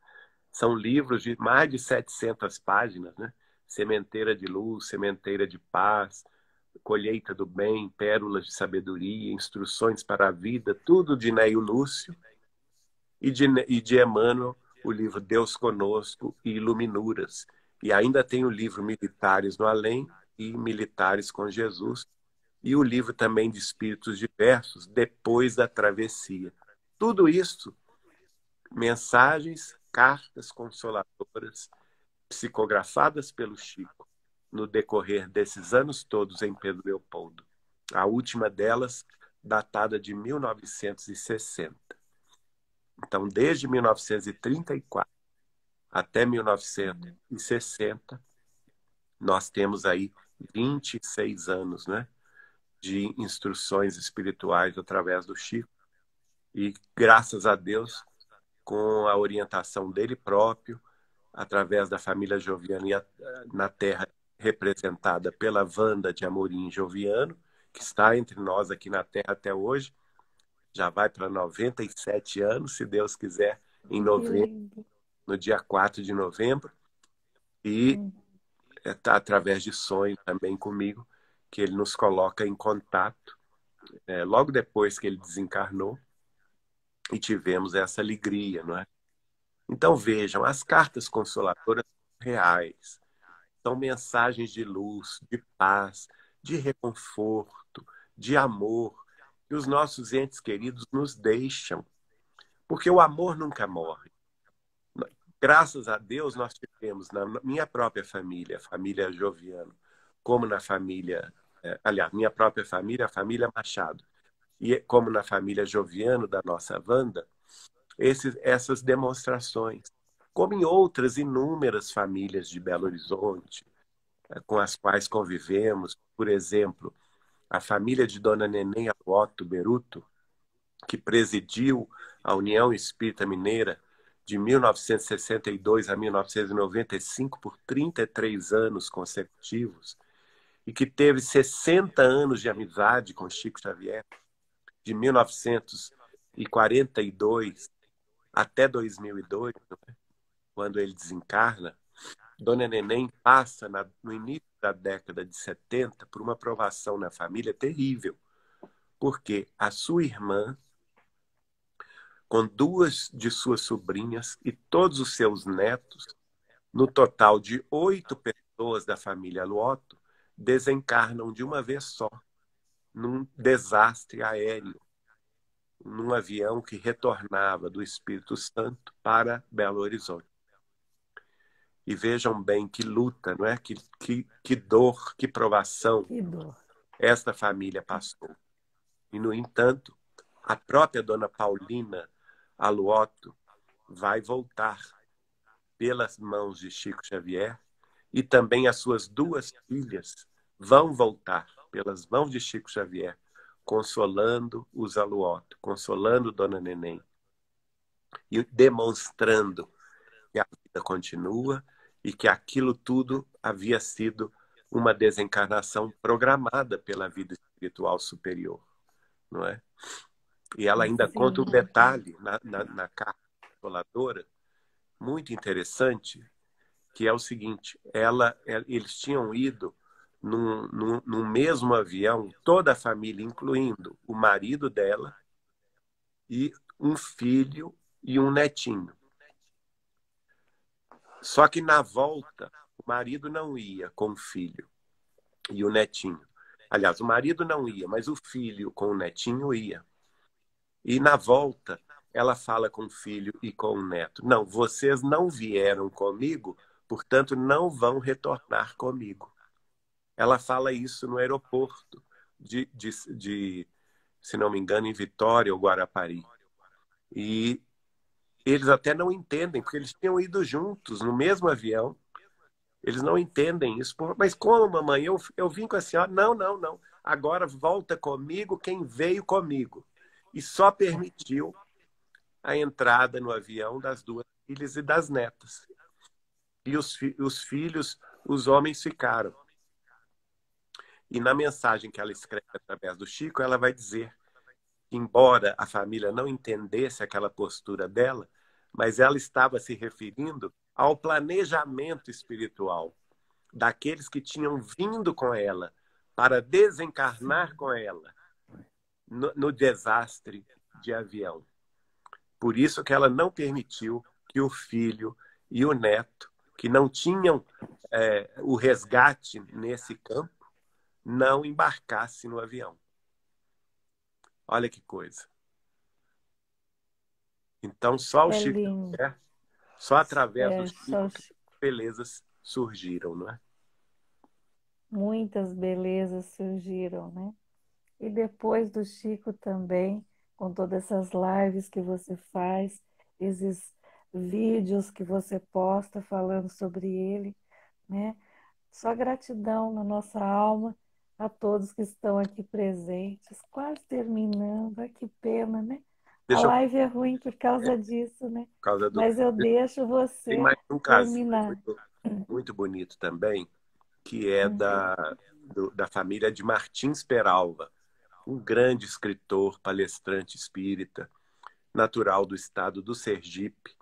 são livros de mais de 700 páginas, né? Sementeira de Luz, Sementeira de Paz, Colheita do Bem, Pérolas de Sabedoria, Instruções para a Vida, tudo de Neio Lúcio, e de Emmanuel, o livro Deus Conosco e Iluminuras. E ainda tem o livro Militares no Além e Militares com Jesus, e o livro também de Espíritos Diversos, Depois da Travessia. Tudo isso, mensagens, cartas consoladoras, psicografadas pelo Chico, no decorrer desses anos todos em Pedro Leopoldo. A última delas, datada de 1960. Então, desde 1934 até 1960, nós temos aí 26 anos, né, de instruções espirituais através do Chico. E, graças a Deus, com a orientação dele próprio, através da família Joviano na Terra, representada pela Wanda de Amorim Joviano, que está entre nós aqui na Terra até hoje, já vai para 97 anos, se Deus quiser, em novembro, no dia 4 de novembro, e está através de sonho também comigo, que ele nos coloca em contato, logo depois que ele desencarnou, e tivemos essa alegria, não é? Então vejam, as cartas consoladoras são reais, são mensagens de luz, de paz, de reconforto, de amor, que os nossos entes queridos nos deixam, porque o amor nunca morre. Graças a Deus, nós tivemos na minha própria família, a família Joviano, como na família, aliás, minha própria família, a família Machado, e como na família Joviano, da nossa Wanda, essas demonstrações, como em outras inúmeras famílias de Belo Horizonte, com as quais convivemos, por exemplo, a família de Dona Neném Aluoto Beruto, que presidiu a União Espírita Mineira de 1962 a 1995 por 33 anos consecutivos e que teve 60 anos de amizade com Chico Xavier, de 1942 até 2002, quando ele desencarna. Dona Neném passa, no início da década de 70, por uma provação na família terrível, porque a sua irmã, com duas de suas sobrinhas e todos os seus netos, no total de 8 pessoas da família Luoto, desencarnam de uma vez só, num desastre aéreo. num avião que retornava do Espírito Santo para Belo Horizonte. E vejam bem que luta, não é? Que dor, que provação Que dor. esta família passou. E, no entanto, a própria dona Paulina Aluoto vai voltar pelas mãos de Chico Xavier, e também as suas duas filhas vão voltar pelas mãos de Chico Xavier, consolando os Aluoto, consolando Dona Neném e demonstrando que a vida continua e que aquilo tudo havia sido uma desencarnação programada pela vida espiritual superior, não é? E ela ainda conta um Sim. detalhe na carta consoladora, muito interessante, que é o seguinte: eles tinham ido num mesmo avião, toda a família, incluindo o marido dela e um filho e um netinho. Só que na volta, o marido não ia com o filho e o netinho. Aliás, o marido não ia, mas o filho com o netinho ia. E na volta, ela fala com o filho e com o neto: não, vocês não vieram comigo, portanto, não vão retornar comigo. Ela fala isso no aeroporto se não me engano, em Vitória ou Guarapari. E eles até não entendem, porque eles tinham ido juntos no mesmo avião. Eles não entendem isso. Mas como, mamãe? Eu vim com a senhora. Não, não, não. Agora volta comigo quem veio comigo. E só permitiu a entrada no avião das duas filhas e das netas. E os filhos, os homens ficaram. E na mensagem que ela escreve através do Chico, ela vai dizer que, embora a família não entendesse aquela postura dela, mas ela estava se referindo ao planejamento espiritual daqueles que tinham vindo com ela para desencarnar com ela no desastre de avião. Por isso que ela não permitiu que o filho e o neto, que não tinham o resgate nesse campo, não embarcasse no avião. Olha que coisa. Então, só o É Chico lindo. Xavier, só através do Só Chico que belezas surgiram, não é? muitas belezas surgiram, né? E depois do Chico também, com todas essas lives que você faz, esses vídeos que você posta falando sobre ele, né? Só gratidão na nossa alma a todos que estão aqui presentes. Quase terminando, ai, que pena, né? A Deixa eu, live é ruim por causa disso, né? por causa do. Mas eu deixo Tem você mais um casinho terminar. muito, muito bonito também, que é Uhum. da família de Martins Peralva, um grande escritor, palestrante espírita, natural do estado do Sergipe.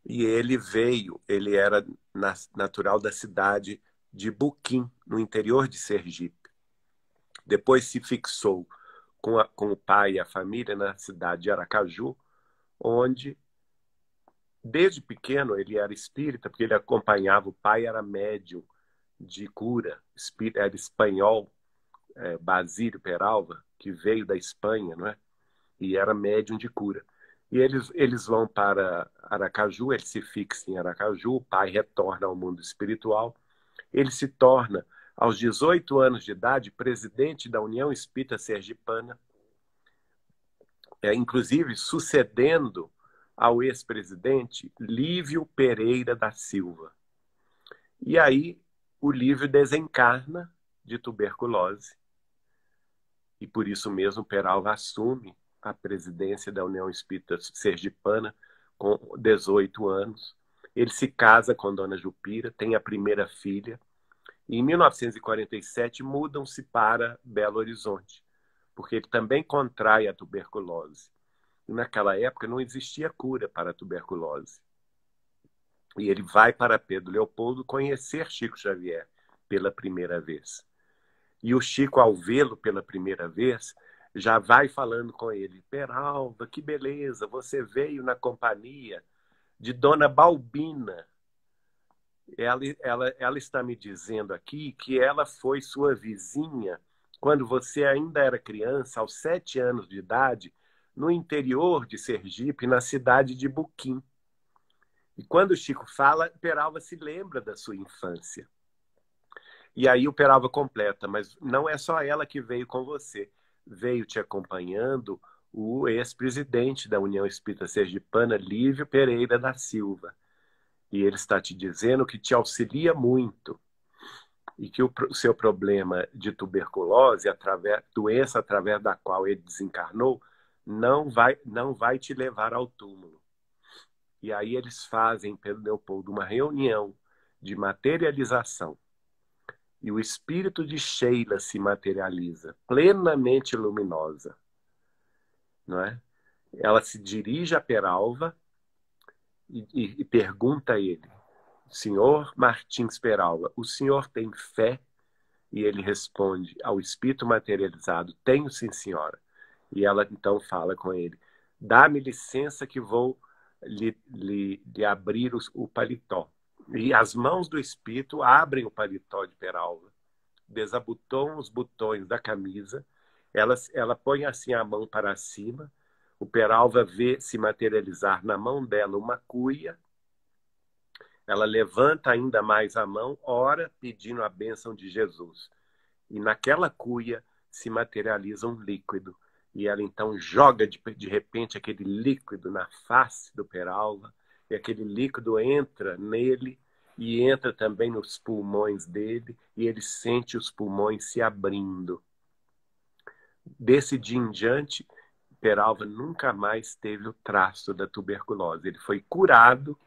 E ele era natural da cidade de Buquim, no interior de Sergipe. Depois se fixou com o pai e a família na cidade de Aracaju, onde, desde pequeno, ele era espírita, porque ele acompanhava o pai, era médium de cura, era espanhol, Basílio Peralva, que veio da Espanha, não é? E era médium de cura. E eles vão para Aracaju, ele se fixa em Aracaju, o pai retorna ao mundo espiritual, ele se torna, aos 18 anos de idade, presidente da União Espírita Sergipana, inclusive sucedendo ao ex-presidente Lívio Pereira da Silva. E aí o Lívio desencarna de tuberculose, e por isso mesmo Peralva assume a presidência da União Espírita Sergipana com 18 anos. Ele se casa com Dona Jupira, tem a primeira filha, e em 1947 mudam-se para Belo Horizonte, porque ele também contrai a tuberculose. E naquela época não existia cura para a tuberculose. E ele vai para Pedro Leopoldo conhecer Chico Xavier pela primeira vez. E o Chico, ao vê-lo pela primeira vez, já vai falando com ele: Peralva, que beleza, você veio na companhia de Dona Balbina. Ela está me dizendo aqui que ela foi sua vizinha quando você ainda era criança, aos 7 anos de idade, no interior de Sergipe, na cidade de Buquim. E quando o Chico fala, Peralva se lembra da sua infância. E aí o Peralva completa, mas não é só ela que veio com você. Veio te acompanhando o ex-presidente da União Espírita Sergipana, Lívio Pereira da Silva. E ele está te dizendo que te auxilia muito e que o seu problema de tuberculose, doença através da qual ele desencarnou, não vai te levar ao túmulo. E aí eles fazem, Pedro Leopoldo, uma reunião de materialização. E o espírito de Sheila se materializa, plenamente luminosa. Não é? Ela se dirige a Peralva e pergunta a ele, senhor Martins Peralva, o senhor tem fé? E ele responde ao espírito materializado, tenho sim, senhora. E ela então fala com ele, dá-me licença que vou lhe abrir o paletó. E as mãos do espírito abrem o paletó de Peralva, desabotam os botões da camisa, ela põe assim a mão para cima, o Peralva vê se materializar na mão dela uma cuia, ela levanta ainda mais a mão, ora pedindo a bênção de Jesus. E naquela cuia se materializa um líquido. E ela então joga de repente aquele líquido na face do Peralva, e aquele líquido entra nele e entra também nos pulmões dele, e ele sente os pulmões se abrindo. Desse dia em diante, Peralva nunca mais teve o traço da tuberculose. Ele foi curado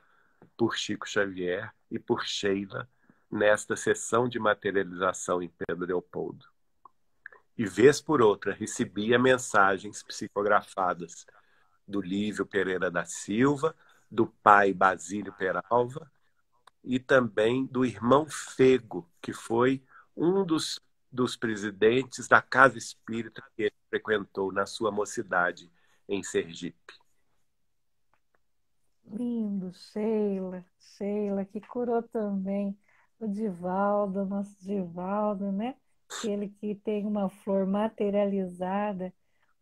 por Chico Xavier e por Sheila nesta sessão de materialização em Pedro Leopoldo. E vez por outra recebia mensagens psicografadas do Lívio Pereira da Silva, do pai Basílio Peralva e também do irmão Fego, que foi um dos presidentes da Casa Espírita que ele frequentou na sua mocidade em Sergipe. Lindo, Sheila, que curou também o Divaldo, nosso Divaldo, né? Aquele que tem uma flor materializada,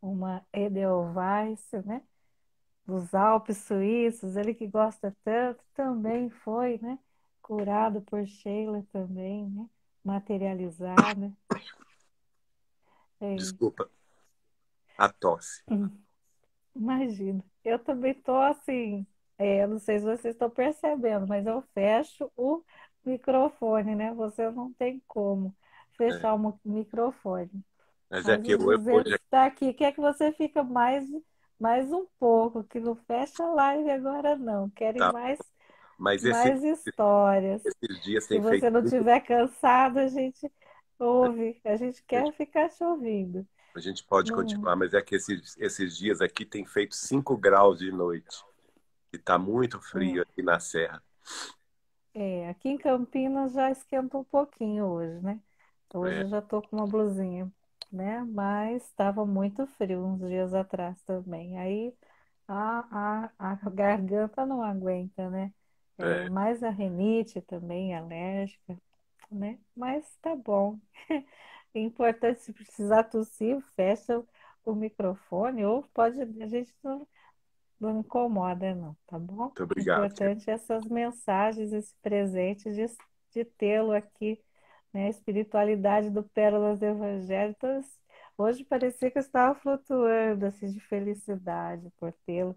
uma Edelweiss, né? Dos Alpes suíços, ele que gosta tanto, também foi, né? Curado por Sheila também, né? Materializada. É, Desculpa, a tosse. imagino. Eu também tô assim, eu não sei se vocês estão percebendo, mas eu fecho o microfone, né? Você não tem como É. fechar o microfone. Mas é Mas que o José hoje está aqui, quer que você fique mais um pouco, que não fecha a live agora não. Querem tá. Mas mais histórias. esses dias Se tem feito você não muito. estiver cansado, a gente ouve, a gente quer ficar te ouvindo. A gente pode Não, continuar, mas é que esses dias aqui tem feito 5 graus de noite. E está muito frio aqui na Serra. aqui em Campinas já esquentou um pouquinho hoje, né? Hoje É, eu já tô com uma blusinha, né? Mas estava muito frio uns dias atrás também. Aí a garganta não aguenta, né? é, Mais a rinite também, alérgica, né? Mas tá bom. É importante, se precisar tossir, fecha o microfone ou pode, a gente não incomoda, não, tá bom? muito O obrigado, querido. importante é essas mensagens, esse presente de tê-lo aqui, né? A espiritualidade do Pérolas do Evangelho. Então, hoje parecia que eu estava flutuando, assim, de felicidade por tê-lo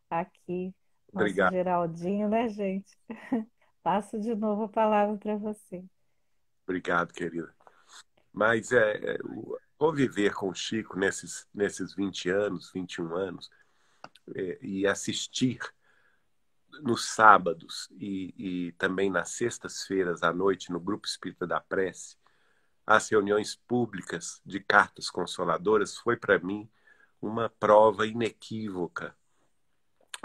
aqui. Nosso Obrigado, Geraldinho, né, gente? Passo de novo a palavra para você. obrigado, querida. Mas conviver com o Chico nesses 20 anos, 21 anos, e assistir nos sábados e também nas sextas-feiras à noite no Grupo Espírita da Prece, as reuniões públicas de cartas consoladoras foi para mim uma prova inequívoca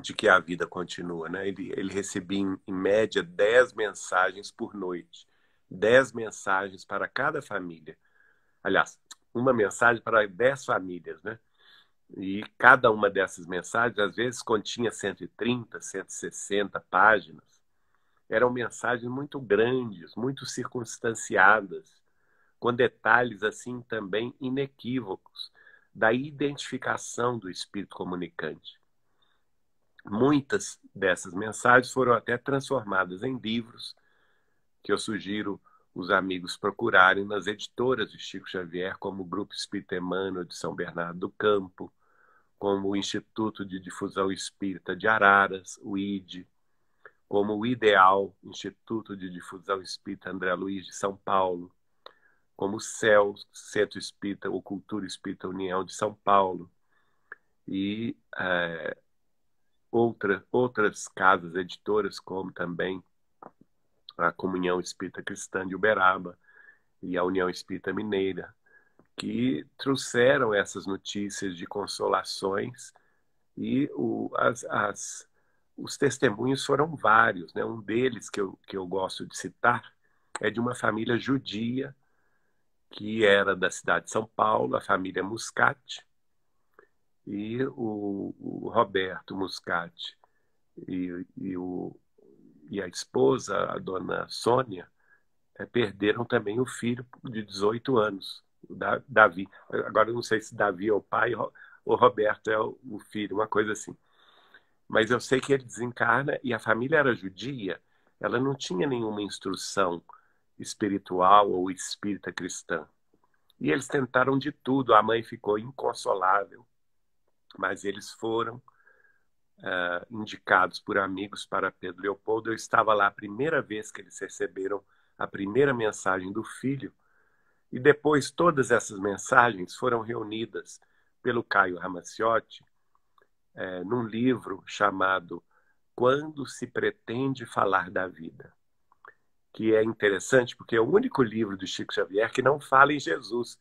de que a vida continua, né? Ele recebia, em média, 10 mensagens por noite. 10 mensagens para cada família. Aliás, uma mensagem para 10 famílias, né? E cada uma dessas mensagens, às vezes, continha 130, 160 páginas. Eram mensagens muito grandes, muito circunstanciadas, com detalhes, assim, também inequívocos da identificação do espírito comunicante. Muitas dessas mensagens foram até transformadas em livros, que eu sugiro os amigos procurarem nas editoras de Chico Xavier, como o Grupo Espírita Emmanuel de São Bernardo do Campo, como o Instituto de Difusão Espírita de Araras, o IDE, como o IDEAL, Instituto de Difusão Espírita André Luiz de São Paulo, como o CEL, Centro Espírita ou Cultura Espírita União de São Paulo, e outras casas editoras, como também a Comunhão Espírita Cristã de Uberaba e a União Espírita Mineira, que trouxeram essas notícias de consolações e os testemunhos foram vários, né? Um deles que eu gosto de citar é de uma família judia que era da cidade de São Paulo, a família Muscat, e o Roberto Muscat e, e, o, e a esposa, a dona Sônia, perderam também o filho de 18 anos, o Davi. Agora eu não sei se Davi é o pai ou Roberto é o filho, uma coisa assim. Mas eu sei que ele desencarna e a família era judia, ela não tinha nenhuma instrução espiritual ou espírita cristã. E eles tentaram de tudo, a mãe ficou inconsolável, mas eles foram indicados por amigos para Pedro Leopoldo. Eu estava lá a primeira vez que eles receberam a primeira mensagem do filho, e depois todas essas mensagens foram reunidas pelo Caio Ramacciotti num livro chamado Quando se Pretende Falar da Vida, que é interessante porque é o único livro do Chico Xavier que não fala em Jesus,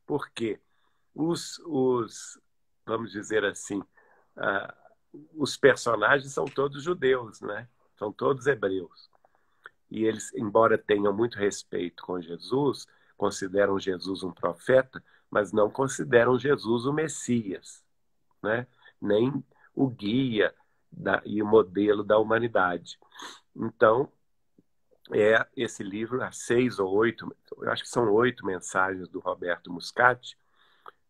porque vamos dizer assim, uh, os personagens são todos judeus, né? São todos hebreus. E eles, embora tenham muito respeito com Jesus, consideram Jesus um profeta, mas não consideram Jesus o Messias, né? Nem o guia e o modelo da humanidade. Então, esse livro, há 6 ou 8, eu acho que são 8 mensagens do Roberto Muscat,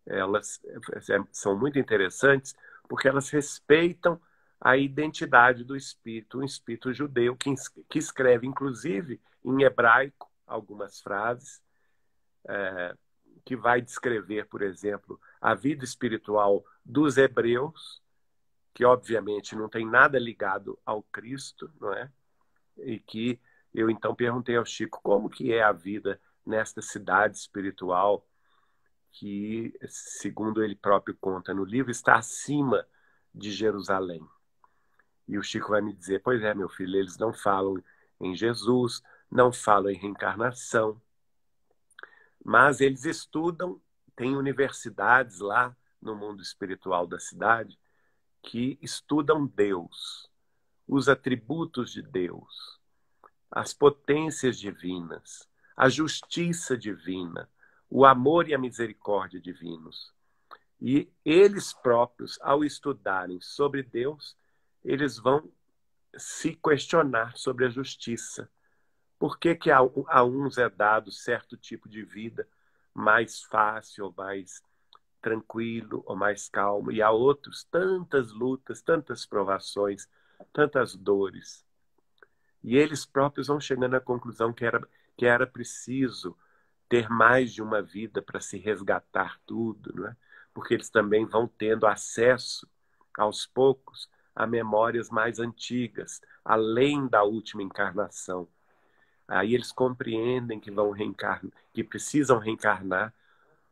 elas são muito interessantes porque elas respeitam a identidade do espírito, um espírito judeu que escreve, inclusive, em hebraico, algumas frases, que vai descrever, por exemplo, a vida espiritual dos hebreus, que obviamente não tem nada ligado ao Cristo, não é? E que eu então perguntei ao Chico como que é a vida nesta cidade espiritual que, segundo ele próprio conta no livro, está acima de Jerusalém. E o Chico vai me dizer, pois é, meu filho, eles não falam em Jesus, não falam em reencarnação, mas eles estudam, tem universidades lá no mundo espiritual da cidade que estudam Deus, os atributos de Deus, as potências divinas, a justiça divina, o amor e a misericórdia divinos. E eles próprios, ao estudarem sobre Deus, eles vão se questionar sobre a justiça. Por que que a uns é dado certo tipo de vida mais fácil, ou mais tranquilo, ou mais calmo, e a outros tantas lutas, tantas provações, tantas dores? E eles próprios vão chegando à conclusão que era preciso ter mais de uma vida para se resgatar tudo, não é? Porque eles também vão tendo acesso, aos poucos, a memórias mais antigas, além da última encarnação. Aí eles compreendem que vão reencarnar, que precisam reencarnar,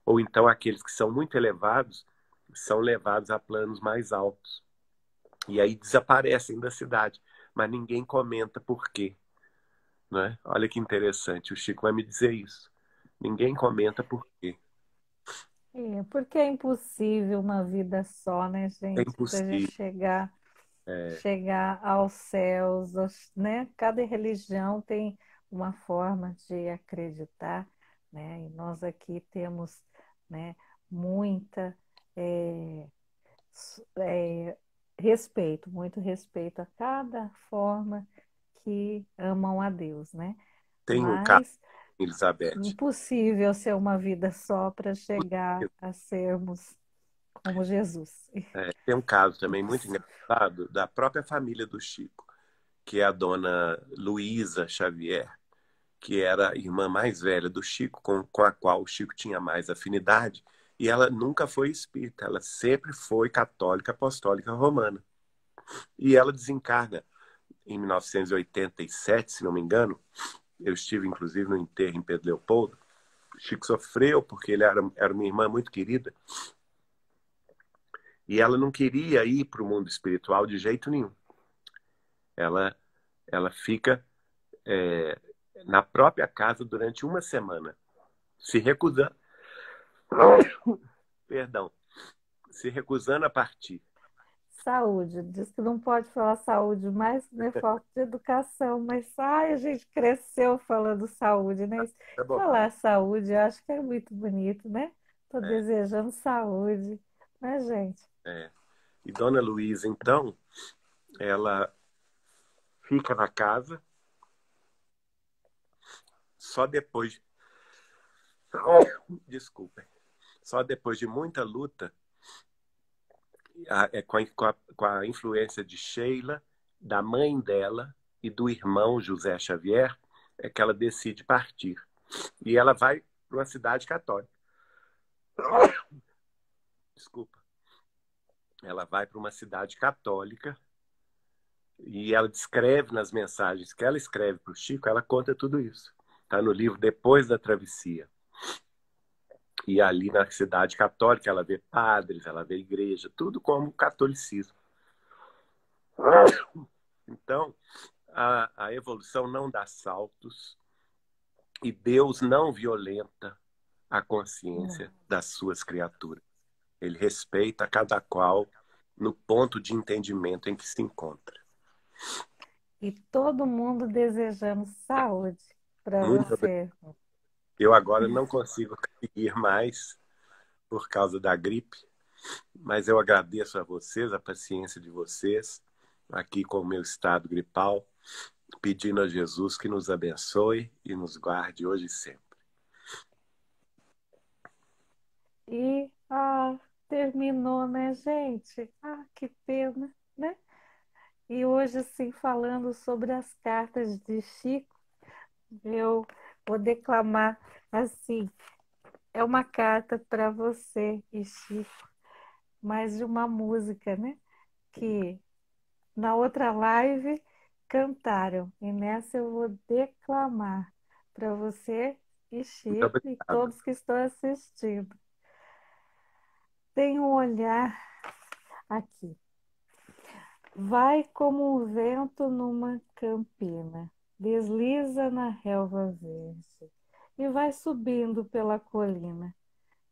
ou então aqueles que são muito elevados são levados a planos mais altos. E aí desaparecem da cidade, mas ninguém comenta por quê. Né? Olha que interessante, o Chico vai me dizer isso. Ninguém comenta por quê. Porque é impossível uma vida só, né, É gente? Para a gente impossível. chegar aos céus, né? Cada religião tem uma forma de acreditar, né? E nós aqui temos, né, muita é, é, respeito, muito respeito a cada forma que amam a Deus, né? Tem um caso, Mas Elizabeth. impossível ser uma vida só para chegar a sermos. como Jesus. Tem um caso também muito engraçado da própria família do Chico, que é a dona Luísa Xavier, que era a irmã mais velha do Chico, com a qual o Chico tinha mais afinidade, e ela nunca foi espírita, ela sempre foi católica apostólica romana. E ela desencarna em 1987, se não me engano. Eu estive, inclusive, no enterro em Pedro Leopoldo. O Chico sofreu porque ele era uma irmã muito querida e ela não queria ir para o mundo espiritual de jeito nenhum. Ela, ela fica é, na própria casa durante uma semana, se recusando, perdão, se recusando a partir. Saúde, diz que não pode falar saúde mais, né? Falta de educação, mas ai, a gente cresceu falando saúde, né? É Falar bobagem. saúde, eu acho que é muito bonito, né? Tô É, desejando saúde, né, gente? é. E Dona Luísa, então, ela fica na casa só depois, desculpa, só depois de muita luta, com a influência de Sheila, da mãe dela e do irmão José Xavier, é que ela decide partir. E ela vai para uma cidade católica. Desculpa. Ela vai para uma cidade católica e ela descreve nas mensagens que ela escreve para o Chico, ela conta tudo isso. Está no livro Depois da Travessia. E ali na cidade católica ela vê padres, ela vê igreja, tudo como catolicismo. Então, a evolução não dá saltos e Deus não violenta a consciência Não. das suas criaturas. Ele respeita cada qual no ponto de entendimento em que se encontra. E todo mundo desejando saúde para Muito obrigado. você. Eu agora não consigo seguir mais por causa da gripe, mas eu agradeço a vocês, a paciência de vocês, aqui com o meu estado gripal, pedindo a Jesus que nos abençoe e nos guarde hoje e sempre. E terminou, né, gente? Que pena, né? E hoje, assim, falando sobre as cartas de Chico, eu vou declamar assim. É uma carta para você e Chico, mais de uma música, né? Que na outra live cantaram. E nessa eu vou declamar para você e Muito Chico e obrigado. todos que estão assistindo. Tem um olhar aqui. Vai como um vento numa campina, desliza na relva verde e vai subindo pela colina.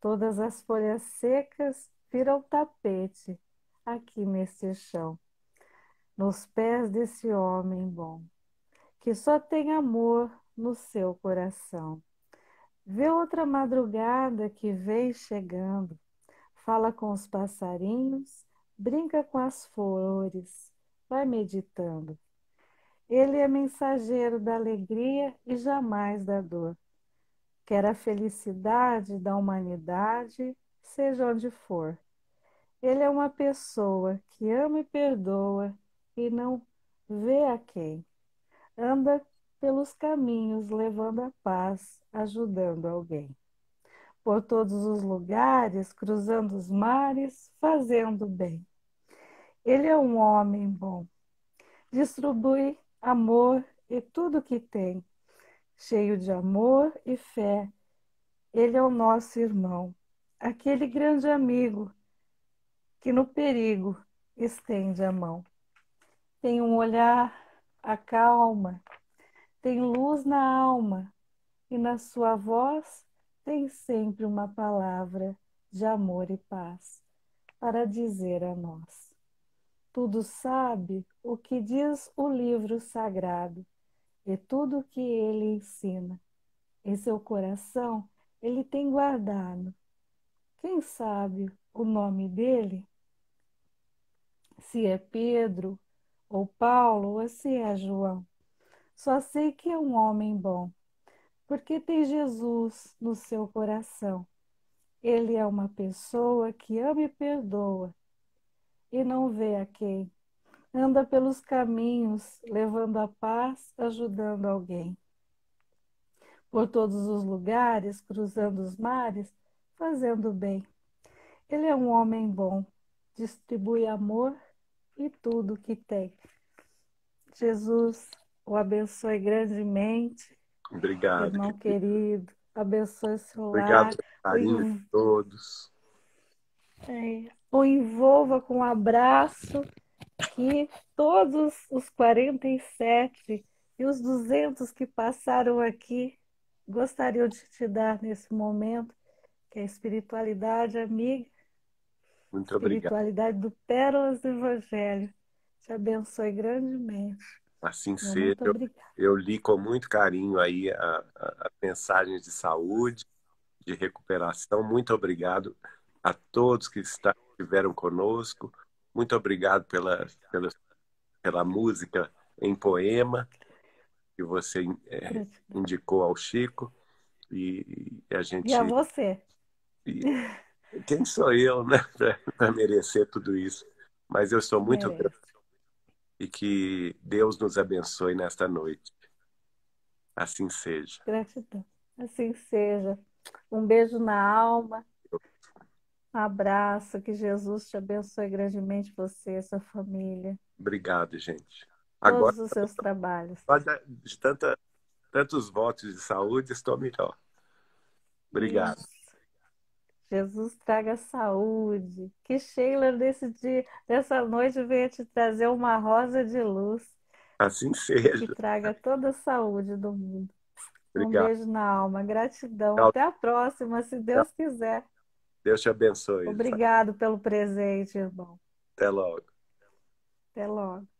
Todas as folhas secas viram tapete aqui neste chão, nos pés desse homem bom, que só tem amor no seu coração. Vê outra madrugada que vem chegando, fala com os passarinhos, brinca com as flores, vai meditando. Ele é mensageiro da alegria e jamais da dor. Quer a felicidade da humanidade, seja onde for. Ele é uma pessoa que ama e perdoa e não vê a quem. Anda pelos caminhos levando a paz, ajudando alguém. Por todos os lugares, cruzando os mares, fazendo bem. Ele é um homem bom. Distribui amor e tudo que tem. Cheio de amor e fé, ele é o nosso irmão. Aquele grande amigo que no perigo estende a mão. Tem um olhar, acalma, tem luz na alma, e na sua voz tem sempre uma palavra de amor e paz para dizer a nós. Tudo sabe o que diz o livro sagrado e tudo o que ele ensina. Em seu coração ele tem guardado. Quem sabe o nome dele? Se é Pedro, ou Paulo, ou se é João. Só sei que é um homem bom, porque tem Jesus no seu coração. Ele é uma pessoa que ama e perdoa e não vê a quem. Anda pelos caminhos, levando a paz, ajudando alguém. Por todos os lugares, cruzando os mares, fazendo bem. Ele é um homem bom, distribui amor e tudo que tem. Jesus o abençoe grandemente, Obrigado, irmão querido. querido, abençoe seu Obrigado lar, pelo carinho de todos. o envolva com um abraço, que todos os 47 e os 200 que passaram aqui gostariam de te dar nesse momento, que é a espiritualidade amiga, Muito obrigado. espiritualidade do Pérolas do Evangelho. Te abençoe grandemente. Assim Meu seja. muito obrigada. Eu li com muito carinho aí a mensagem de saúde, de recuperação. Muito obrigado a todos que estiveram conosco. Muito obrigado pela música em poema que você Gratidão. indicou ao Chico. E a E a gente. você. E quem sou eu, né, para merecer tudo isso? Mas eu sou muito grato Merece. e que Deus nos abençoe nesta noite. Assim seja. Gratidão. Assim seja. Um beijo na alma. Um abraço. Que Jesus te abençoe grandemente, você e sua família. Obrigado, gente. Agora, Todos os seus trabalhos. de tantos votos de saúde, estou melhor. Obrigado. Isso. Jesus traga saúde. Que Sheila, nesse dia, nessa noite, venha te trazer uma rosa de luz Assim e que seja. traga toda a saúde do mundo. Um Obrigado. beijo na alma. Gratidão. Tchau, Até a próxima, se tchau. Deus quiser. Deus te abençoe. Obrigado pelo presente, irmão. Até logo. Até logo.